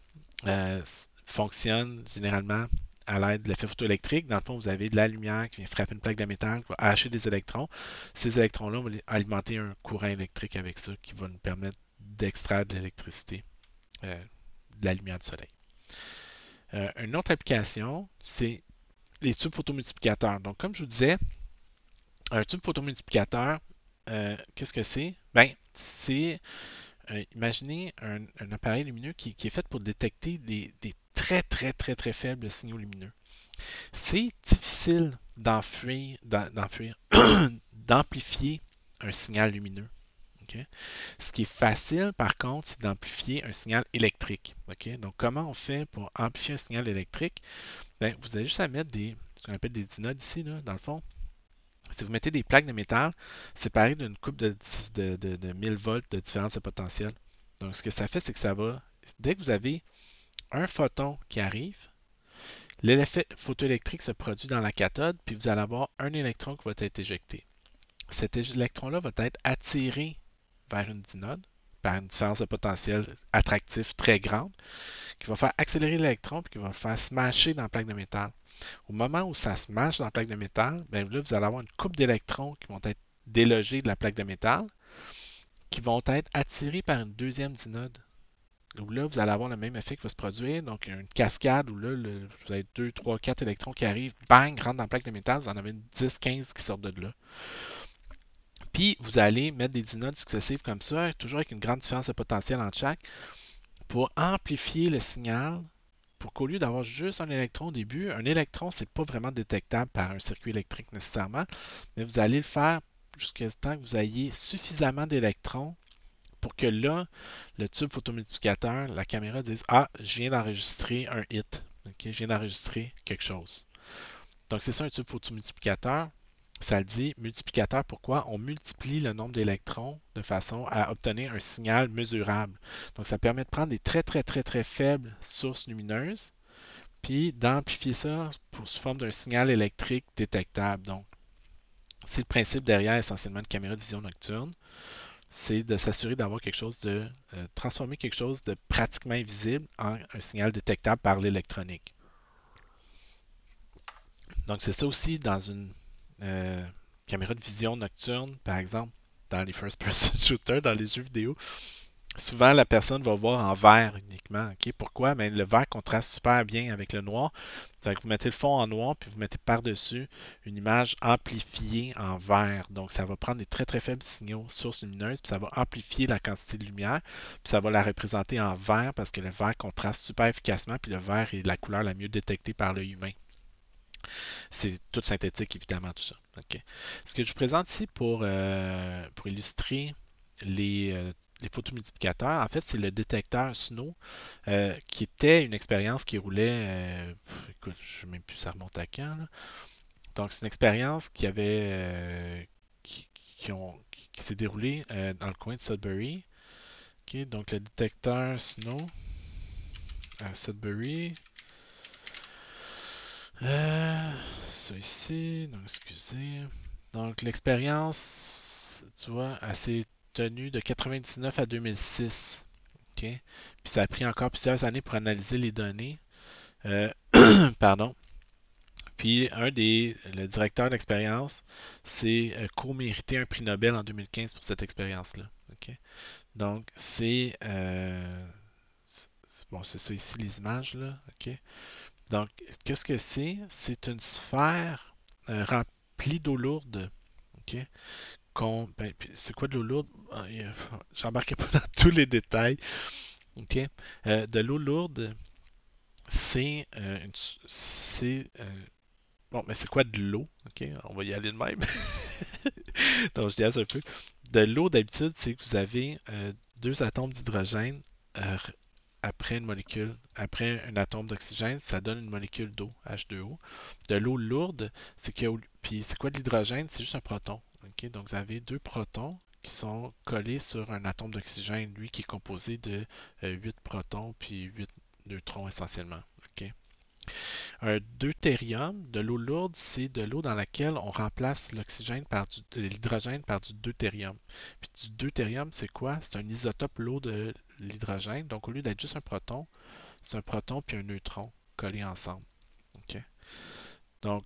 fonctionnent généralement à l'aide de l'effet photoélectrique. Dans le fond, vous avez de la lumière qui vient frapper une plaque de métal, qui va arracher des électrons. Ces électrons-là vont alimenter un courant électrique avec ça qui va nous permettre d'extraire de l'électricité de la lumière du soleil. Une autre application, c'est les tubes photomultiplicateurs. Donc, comme je vous disais, un tube photomultiplicateur, qu'est-ce que c'est? Ben, c'est imaginez un appareil lumineux qui est fait pour détecter des très très très très faibles signaux lumineux. C'est difficile d'amplifier un signal lumineux. Okay? Ce qui est facile, par contre, c'est d'amplifier un signal électrique. Okay? Donc, comment on fait pour amplifier un signal électrique? Ben, vous avez juste à mettre ce qu'on appelle des dinodes ici, là, dans le fond. Si vous mettez des plaques de métal séparées d'une coupe de 1000 volts de différence de potentiel. Donc, ce que ça fait, c'est que ça va, dès que vous avez un photon qui arrive, l'effet photoélectrique se produit dans la cathode, puis vous allez avoir un électron qui va être éjecté. Cet électron-là va être attiré vers une dynode par une différence de potentiel attractif très grande, qui va faire accélérer l'électron, puis qui va faire smasher dans la plaque de métal. Au moment où ça smash dans la plaque de métal, bien là, vous allez avoir une coupe d'électrons qui vont être délogés de la plaque de métal, qui vont être attirés par une deuxième dynode. Où là, vous allez avoir le même effet qui va se produire. Donc, une cascade où là, vous avez 2, 3, 4 électrons qui arrivent, bang, rentrent dans la plaque de métal, vous en avez une 10, 15 qui sortent de là. Puis, vous allez mettre des dynodes successives comme ça, toujours avec une grande différence de potentiel entre chaque, pour amplifier le signal, pour qu'au lieu d'avoir juste un électron au début, un électron, c'est pas vraiment détectable par un circuit électrique nécessairement, mais vous allez le faire jusqu'à ce temps que vous ayez suffisamment d'électrons pour que là, le tube photomultiplicateur, la caméra dise ah, je viens d'enregistrer un hit. Okay? Je viens d'enregistrer quelque chose. Donc, c'est ça un tube photomultiplicateur. Ça le dit multiplicateur. Pourquoi? On multiplie le nombre d'électrons de façon à obtenir un signal mesurable. Donc, ça permet de prendre des très, très, très, très faibles sources lumineuses, puis d'amplifier ça sous forme d'un signal électrique détectable. Donc, c'est le principe derrière essentiellement une caméra de vision nocturne. C'est de s'assurer d'avoir quelque chose de transformer quelque chose de pratiquement invisible en un signal détectable par l'électronique. Donc, c'est ça aussi dans une euh, caméra de vision nocturne, par exemple, dans les first-person shooters, dans les jeux vidéo. Souvent, la personne va voir en vert uniquement. Ok? Pourquoi? Mais le vert contraste super bien avec le noir. Fait que vous mettez le fond en noir, puis vous mettez par-dessus une image amplifiée en vert. Donc, ça va prendre des très très faibles signaux sources lumineuses, puis ça va amplifier la quantité de lumière, puis ça va la représenter en vert parce que le vert contraste super efficacement, puis le vert est la couleur la mieux détectée par l'œil humain. C'est tout synthétique, évidemment, tout ça. Ok. Ce que je vous présente ici pour illustrer les photomultiplicateurs, en fait, c'est le détecteur Snow, qui était une expérience qui roulait, écoute, je ne sais même plus ça remonte à quand, là. Donc, c'est une expérience qui s'est déroulée dans le coin de Sudbury. Ok. Donc, le détecteur Snow à Sudbury. Euh, Ça ici, donc excusez. Donc l'expérience, tu vois, elle s'est tenue de 99 à 2006. OK? Puis ça a pris encore plusieurs années pour analyser les données. Euh, pardon. Puis le directeur d'expérience, s'est co-mérité un prix Nobel en 2015 pour cette expérience-là. OK? Donc bon, c'est ça ici les images là. OK? Donc, qu'est-ce que c'est? C'est une sphère remplie d'eau lourde. OK? C'est quoi de l'eau lourde? J'embarque pas dans tous les détails. OK? De l'eau lourde, c'est bon, mais c'est quoi de l'eau? OK? On va y aller de même. Donc, je dis un peu. De l'eau, d'habitude, c'est que vous avez deux atomes d'hydrogène après une molécule, après un atome d'oxygène, ça donne une molécule d'eau, H2O. De l'eau lourde, puis c'est quoi de l'hydrogène? C'est juste un proton. Ok. Donc vous avez deux protons qui sont collés sur un atome d'oxygène, lui qui est composé de 8 protons puis 8 neutrons essentiellement. Ok. Un deutérium, de l'eau lourde, c'est de l'eau dans laquelle on remplace l'hydrogène par du deutérium. Puis du deutérium, c'est quoi? C'est un isotope lourd de l'hydrogène. Donc au lieu d'être juste un proton, c'est un proton puis un neutron collés ensemble. OK? Donc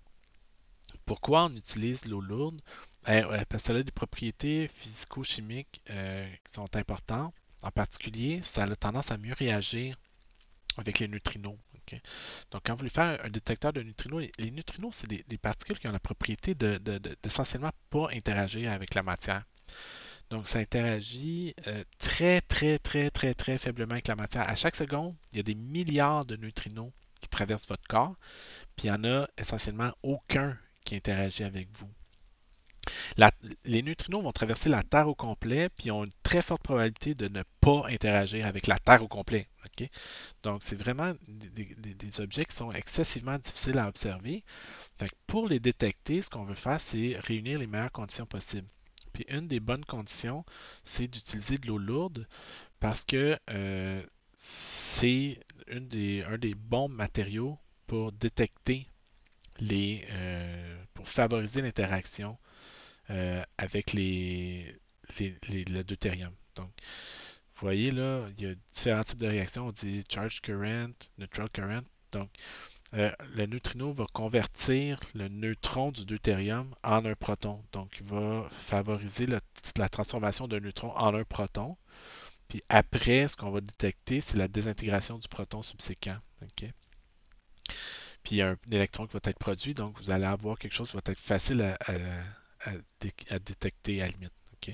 pourquoi on utilise l'eau lourde? Parce qu'elle a des propriétés physico-chimiques qui sont importantes. En particulier, ça a tendance à mieux réagir avec les neutrinos. Ok. Donc, quand vous voulez faire un détecteur de neutrinos, les neutrinos, c'est des particules qui ont la propriété d'essentiellement pas interagir avec la matière. Donc, ça interagit très, très, très, très, très faiblement avec la matière. À chaque seconde, il y a des milliards de neutrinos qui traversent votre corps, puis il n'y en a essentiellement aucun qui interagit avec vous. La- les neutrinos vont traverser la Terre au complet, puis ont une très forte probabilité de ne pas interagir avec la Terre au complet. Ok. Donc, c'est vraiment des objets qui sont excessivement difficiles à observer. Fait que pour les détecter, ce qu'on veut faire, c'est réunir les meilleures conditions possibles. Puis une des bonnes conditions, c'est d'utiliser de l'eau lourde parce que c'est un des bons matériaux pour détecter pour favoriser l'interaction avec le deutérium. Donc, vous voyez là, il y a différents types de réactions. On dit charge current, neutral current. Donc, le neutrino va convertir le neutron du deutérium en un proton. Donc, il va favoriser la transformation d'un neutron en un proton. Puis après, ce qu'on va détecter, c'est la désintégration du proton subséquent. OK? Puis il y a un électron qui va être produit, donc vous allez avoir quelque chose qui va être facile à détecter à la limite. OK?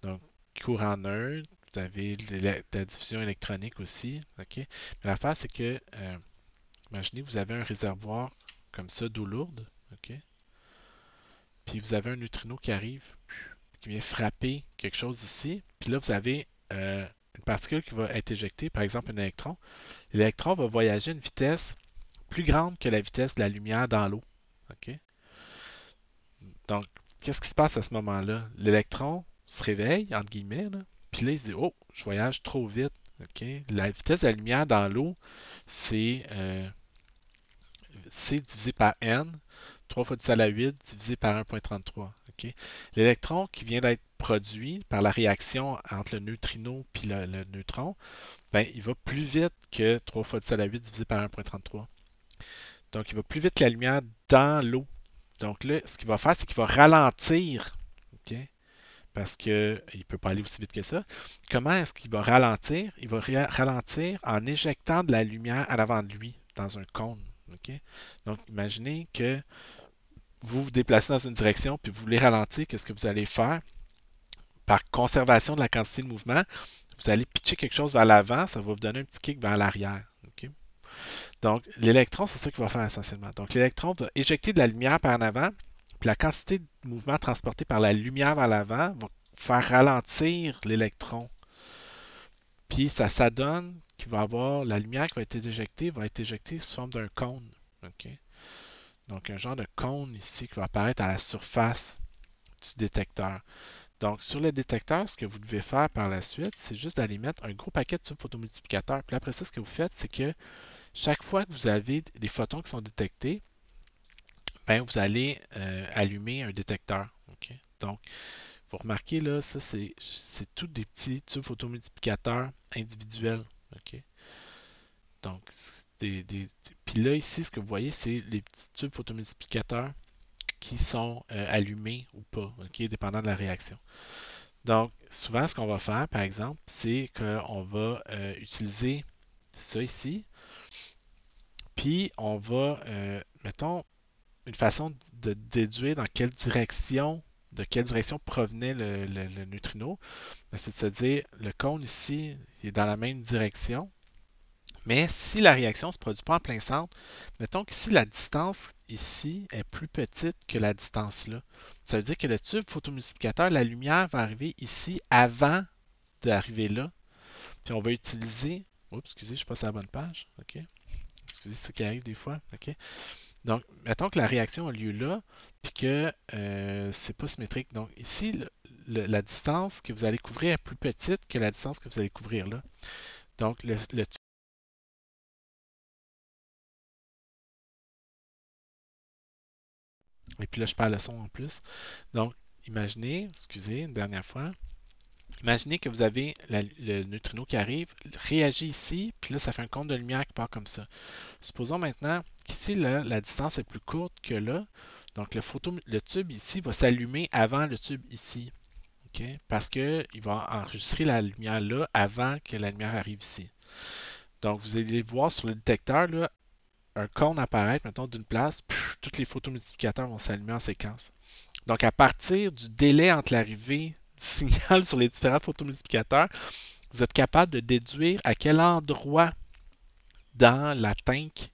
Donc, courant neutre, vous avez la diffusion électronique aussi. OK? Mais l'affaire, c'est que imaginez, vous avez un réservoir comme ça d'eau lourde, ok? Puis vous avez un neutrino qui arrive, qui vient frapper quelque chose ici. Puis là, vous avez une particule qui va être éjectée, par exemple un électron. L'électron va voyager à une vitesse plus grande que la vitesse de la lumière dans l'eau. Ok. Donc, qu'est-ce qui se passe à ce moment-là? L'électron se réveille, entre guillemets, là, puis là, il se dit, oh, je voyage trop vite. Ok. La vitesse de la lumière dans l'eau, c'est C divisé par N, 3 fois 10 à la 8 divisé par 1,33. OK? L'électron qui vient d'être produit par la réaction entre le neutrino et le neutron, ben, il va plus vite que 3 fois 10 à la 8 divisé par 1,33. Donc, il va plus vite que la lumière dans l'eau. Donc là, ce qu'il va faire, c'est qu'il va ralentir, ok? Parce qu'il ne peut pas aller aussi vite que ça. Comment est-ce qu'il va ralentir? Il va ralentir en éjectant de la lumière à l'avant de lui, dans un cône. Ok? Donc, imaginez que vous vous déplacez dans une direction, puis vous voulez ralentir, qu'est-ce que vous allez faire? Par conservation de la quantité de mouvement, vous allez pitcher quelque chose vers l'avant, ça va vous donner un petit kick vers l'arrière. Ok? Donc, l'électron, c'est ça qu'il va faire essentiellement. Donc, l'électron va éjecter de la lumière par en avant, puis la quantité de mouvement transporté par la lumière vers l'avant va faire ralentir l'électron. Puis, ça donne qu'il va avoir la lumière qui va être éjectée sous forme d'un cône. Ok? Donc, un genre de cône ici qui va apparaître à la surface du détecteur. Donc, sur le détecteur, ce que vous devez faire par la suite, c'est juste d'aller mettre un gros paquet de tubes photomultiplicateurs. Puis après ça, ce que vous faites, c'est que chaque fois que vous avez des photons qui sont détectés, ben, vous allez allumer un détecteur. Ok? Donc, vous remarquez là, ça c'est tous des petits tubes photomultiplicateurs individuels. Ok? Donc, puis là, ici, ce que vous voyez, c'est les petits tubes photomultiplicateurs qui sont allumés ou pas, ok, dépendant de la réaction. Donc, souvent, ce qu'on va faire, par exemple, c'est qu'on va utiliser ça ici, puis on va, mettons, une façon de déduire de quelle direction provenait le neutrino, ben, c'est de se dire, le cône ici il est dans la même direction, mais si la réaction ne se produit pas en plein centre, mettons que si la distance ici est plus petite que la distance là, ça veut dire que le tube photomultiplicateur, la lumière va arriver ici avant d'arriver là. Puis on va utiliser. Oups, excusez, je passe à la bonne page. OK. Excusez, c'est ce qui arrive des fois. OK. Donc, mettons que la réaction a lieu là, puis que c'est pas symétrique. Donc, ici, la distance que vous allez couvrir est plus petite que la distance que vous allez couvrir là. Donc, et puis là, je perds le son en plus. Donc, imaginez, excusez, une dernière fois. Imaginez que vous avez le neutrino qui arrive, réagit ici, puis là, ça fait un cône de lumière qui part comme ça. Supposons maintenant qu'ici, là, la distance est plus courte que là. Donc, le tube ici va s'allumer avant le tube ici. OK? Parce qu'il va enregistrer la lumière là avant que la lumière arrive ici. Donc, vous allez voir sur le détecteur, là, un cône apparaître, mettons, d'une place, tous les photomultiplicateurs vont s'allumer en séquence. Donc, à partir du délai entre l'arrivée du signal sur les différents photomultiplicateurs, vous êtes capable de déduire à quel endroit dans la tank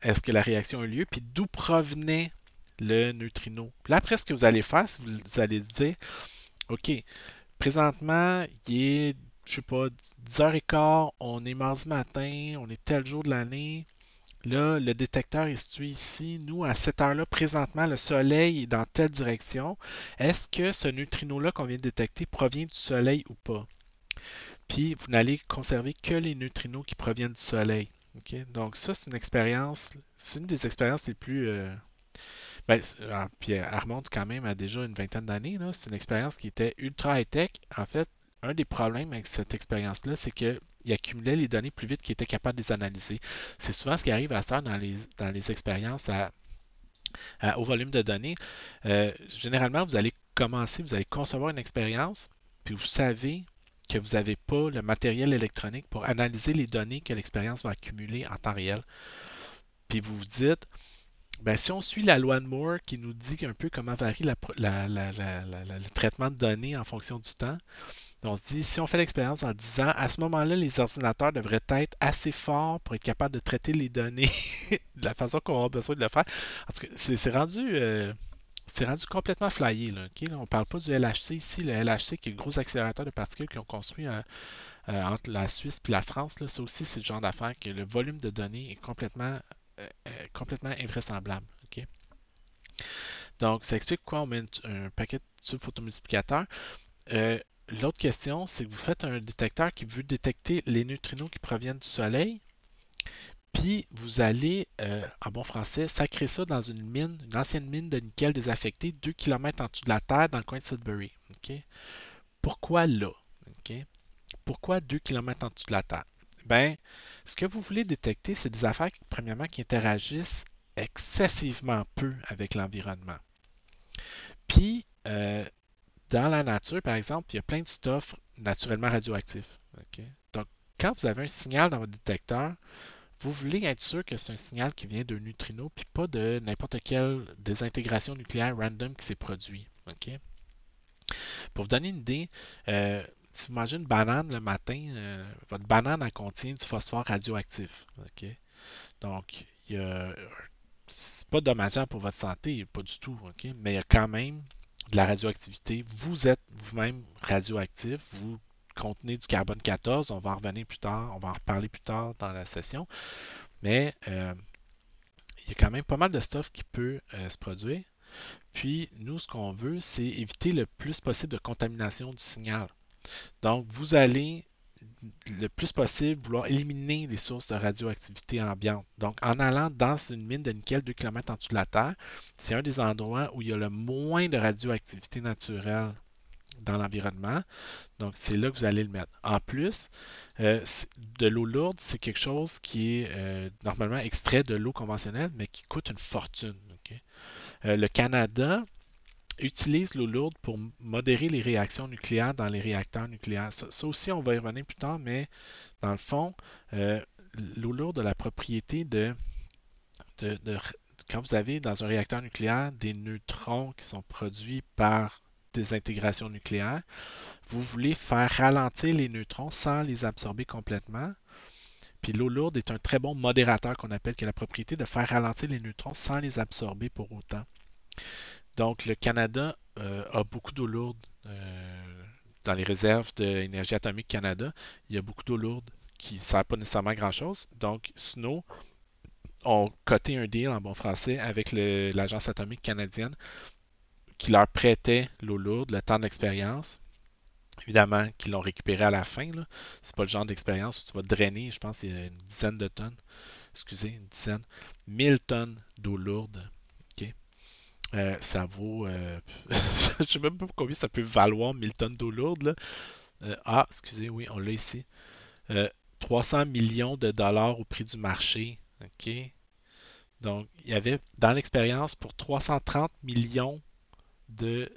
est-ce que la réaction a eu lieu, puis d'où provenait le neutrino. Puis là, après, ce que vous allez faire, c'est que vous allez se dire, OK, présentement, il est, je sais pas, 10h15, on est mardi matin, on est tel jour de l'année. Là, le détecteur est situé ici. Nous, à cette heure-là, présentement, le soleil est dans telle direction. Est-ce que ce neutrino-là qu'on vient de détecter provient du soleil ou pas? Puis, vous n'allez conserver que les neutrinos qui proviennent du soleil. Okay? Donc, ça, c'est une des expériences les plus. Ben, puis elle remonte quand même à déjà une vingtaine d'années. C'est une expérience qui était ultra high-tech. En fait, un des problèmes avec cette expérience-là, c'est qu'il accumulait les données plus vite qu'il était capable de les analyser. C'est souvent ce qui arrive à ça dans les expériences au volume de données. Généralement, vous allez concevoir une expérience, puis vous savez que vous n'avez pas le matériel électronique pour analyser les données que l'expérience va accumuler en temps réel. Puis vous vous dites, ben, si on suit la loi de Moore qui nous dit un peu comment varie le traitement de données en fonction du temps, on se dit, si on fait l'expérience en 10 ans, à ce moment-là, les ordinateurs devraient être assez forts pour être capables de traiter les données de la façon qu'on aura besoin de le faire. En tout cas, c'est rendu complètement flyé. Là, okay? Là, on ne parle pas du LHC ici. Le LHC, qui est le gros accélérateur de particules qu'ils ont construit entre la Suisse et la France, là, ça aussi, c'est le genre d'affaire que le volume de données est complètement invraisemblable. Okay? Donc, ça explique pourquoi on met un paquet de tubes photomultiplicateurs. L'autre question, c'est que vous faites un détecteur qui veut détecter les neutrinos qui proviennent du Soleil, puis vous allez, en bon français, sacrer ça dans une ancienne mine de nickel désaffectée 2 km en dessous de la Terre dans le coin de Sudbury. Okay? Pourquoi là? Okay? Pourquoi 2 km en dessous de la Terre? Ben, ce que vous voulez détecter, c'est des affaires, premièrement, qui interagissent excessivement peu avec l'environnement. Puis, dans la nature, par exemple, il y a plein de stuff naturellement radioactif. OK? Donc, quand vous avez un signal dans votre détecteur, vous voulez être sûr que c'est un signal qui vient d'un neutrino, puis pas de n'importe quelle désintégration nucléaire random qui s'est produit. OK? Pour vous donner une idée, si vous mangez une banane le matin, votre banane elle contient du phosphore radioactif. OK? Donc, c'est pas dommageable pour votre santé, pas du tout. OK? Mais il y a quand même de la radioactivité. Vous êtes vous-même radioactif. Vous contenez du carbone 14. On va en revenir plus tard. On va en reparler plus tard dans la session. Mais il y a quand même pas mal de stuff qui peut se produire. Puis, nous, ce qu'on veut, c'est éviter le plus possible de contamination du signal. Donc, vous allez le plus possible vouloir éliminer les sources de radioactivité ambiante. Donc, en allant dans une mine de nickel 2 km en dessous de la Terre, c'est un des endroits où il y a le moins de radioactivité naturelle dans l'environnement. Donc, c'est là que vous allez le mettre. En plus, de l'eau lourde, c'est quelque chose qui est normalement extrait de l'eau conventionnelle, mais qui coûte une fortune. Okay? Le Canada utilise l'eau lourde pour modérer les réactions nucléaires dans les réacteurs nucléaires. Ça aussi, on va y revenir plus tard, mais dans le fond, euh, l'eau lourde a la propriété de, quand vous avez dans un réacteur nucléaire des neutrons qui sont produits par des intégrations nucléaires, vous voulez faire ralentir les neutrons sans les absorber complètement. Puis l'eau lourde est un très bon modérateur qu'on appelle, qui a la propriété de faire ralentir les neutrons sans les absorber pour autant. Donc le Canada a beaucoup d'eau lourde dans les réserves d'énergie atomique Canada. Il y a beaucoup d'eau lourde qui ne sert pas nécessairement à grand-chose. Donc Snow ont coté un deal en bon français avec l'Agence atomique canadienne qui leur prêtait l'eau lourde, le temps de l'expérience. Évidemment, qu'ils l'ont récupéré à la fin. C'est pas le genre d'expérience où tu vas drainer, je pense, il y a une dizaine de tonnes. Excusez, une dizaine. 1000 tonnes d'eau lourde. OK? Ça vaut. Je sais même pas combien ça peut valoir 1000 tonnes d'eau lourde. Là. Excusez, oui, on l'a ici. 300 millions de dollars au prix du marché. OK? Donc, il y avait dans l'expérience pour 330 millions de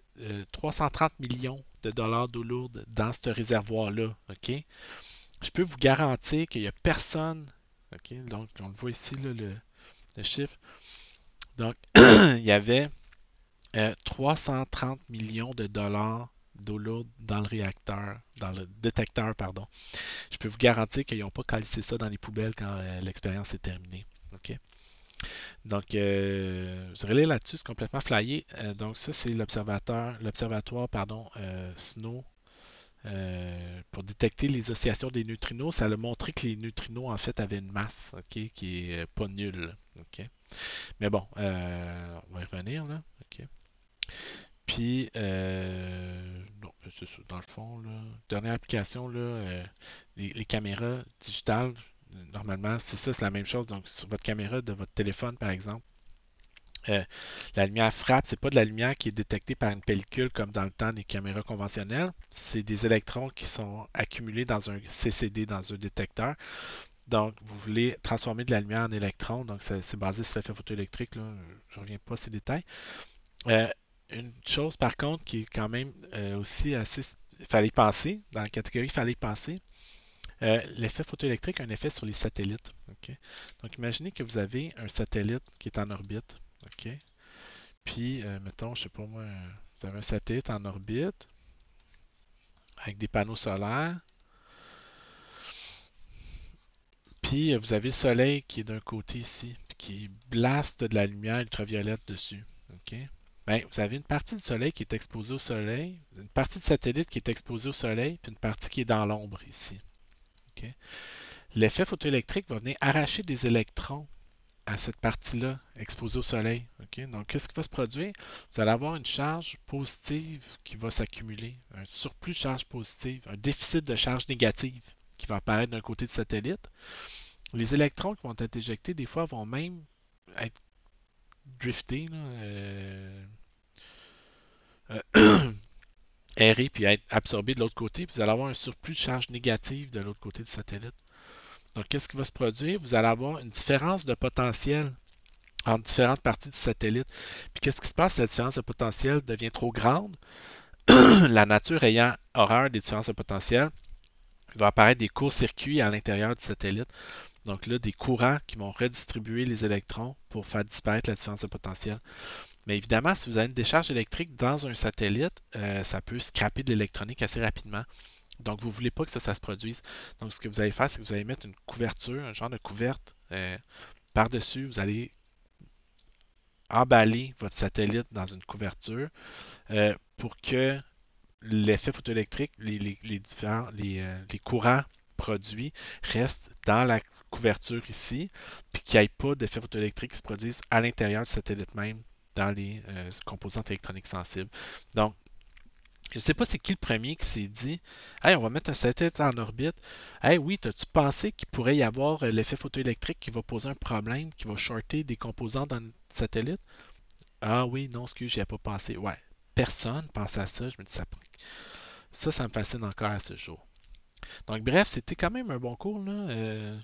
dollars d'eau lourde dans ce réservoir-là. OK? Je peux vous garantir qu'il n'y a personne. OK? Donc, on le voit ici, là, le chiffre. Donc, il y avait 330 millions de dollars d'eau lourde dans le réacteur, dans le détecteur, pardon. Je peux vous garantir qu'ils n'ont pas calissé ça dans les poubelles quand l'expérience est terminée. OK? Donc, vous allez là-dessus, c'est complètement flyé. Donc, ça, c'est l'observatoire, pardon, SNO pour détecter les oscillations des neutrinos. Ça a montré que les neutrinos, en fait, avaient une masse, OK, qui est pas nulle. OK? Mais bon, on va y revenir, là. OK? Puis, non, c'est ça, dans le fond, là. Dernière application, là, les caméras digitales, normalement, c'est ça, c'est la même chose. Donc, sur votre caméra de votre téléphone, par exemple, la lumière frappe, c'est pas de la lumière qui est détectée par une pellicule comme dans le temps des caméras conventionnelles. C'est des électrons qui sont accumulés dans un CCD, dans un détecteur. Donc, vous voulez transformer de la lumière en électrons. Donc, c'est basé sur l'effet photoélectrique. Là. Je ne reviens pas à ces détails. Euh, une chose, par contre, qui est quand même aussi assez... Il fallait y penser. Dans la catégorie il fallait y penser. L'effet photoélectrique a un effet sur les satellites. Okay? Donc, imaginez que vous avez un satellite qui est en orbite. OK? Puis, mettons, je sais pas moi, vous avez un satellite en orbite avec des panneaux solaires. Puis, vous avez le soleil qui est d'un côté ici, puis qui blaste de la lumière ultraviolette dessus. OK? Ben, vous avez une partie du soleil qui est exposée au soleil, une partie du satellite qui est exposée au soleil, puis une partie qui est dans l'ombre ici. OK? L'effet photoélectrique va venir arracher des électrons à cette partie-là exposée au soleil. Okay? Donc, qu'est-ce qui va se produire? Vous allez avoir une charge positive qui va s'accumuler, un surplus de charge positive, un déficit de charge négative qui va apparaître d'un côté du satellite. Les électrons qui vont être éjectés, des fois, vont même être driftés, là, errer puis être absorbés de l'autre côté. Puis vous allez avoir un surplus de charge négative de l'autre côté du satellite. Donc, qu'est-ce qui va se produire? Vous allez avoir une différence de potentiel entre différentes parties du satellite. Puis qu'est-ce qui se passe si la différence de potentiel devient trop grande? La nature ayant horreur des différences de potentiel, il va apparaître des courts-circuits à l'intérieur du satellite. Donc là, des courants qui vont redistribuer les électrons pour faire disparaître la différence de potentiel. Mais évidemment, si vous avez une décharge électrique dans un satellite, ça peut scraper de l'électronique assez rapidement. Donc, vous ne voulez pas que ça se produise. Donc, ce que vous allez faire, c'est que vous allez mettre une couverture, un genre de couverte par-dessus. Vous allez emballer votre satellite dans une couverture pour que l'effet photoélectrique, les courants produits restent dans la couverture ici, puis qu'il n'y ait pas d'effet photoélectrique qui se produisent à l'intérieur du satellite même dans les composantes électroniques sensibles. Donc, je ne sais pas c'est qui le premier qui s'est dit Hey, on va mettre un satellite en orbite. Hey, oui, as-tu pensé qu'il pourrait y avoir l'effet photoélectrique qui va poser un problème, qui va shorter des composants dans le satellite? Ah oui, non, excuse, j'y ai pas pensé. Ouais, personne pense à ça. Je me dis ça me fascine encore à ce jour. Donc, bref, c'était quand même un bon cours, là.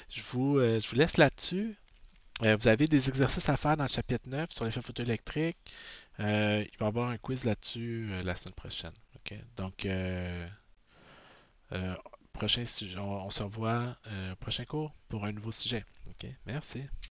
Je vous laisse là-dessus. Vous avez des exercices à faire dans le chapitre 9 sur l'effet photoélectrique. Il va y avoir un quiz là-dessus la semaine prochaine. OK? Donc, euh, prochain sujet, on se revoit au prochain cours pour un nouveau sujet. OK? Merci.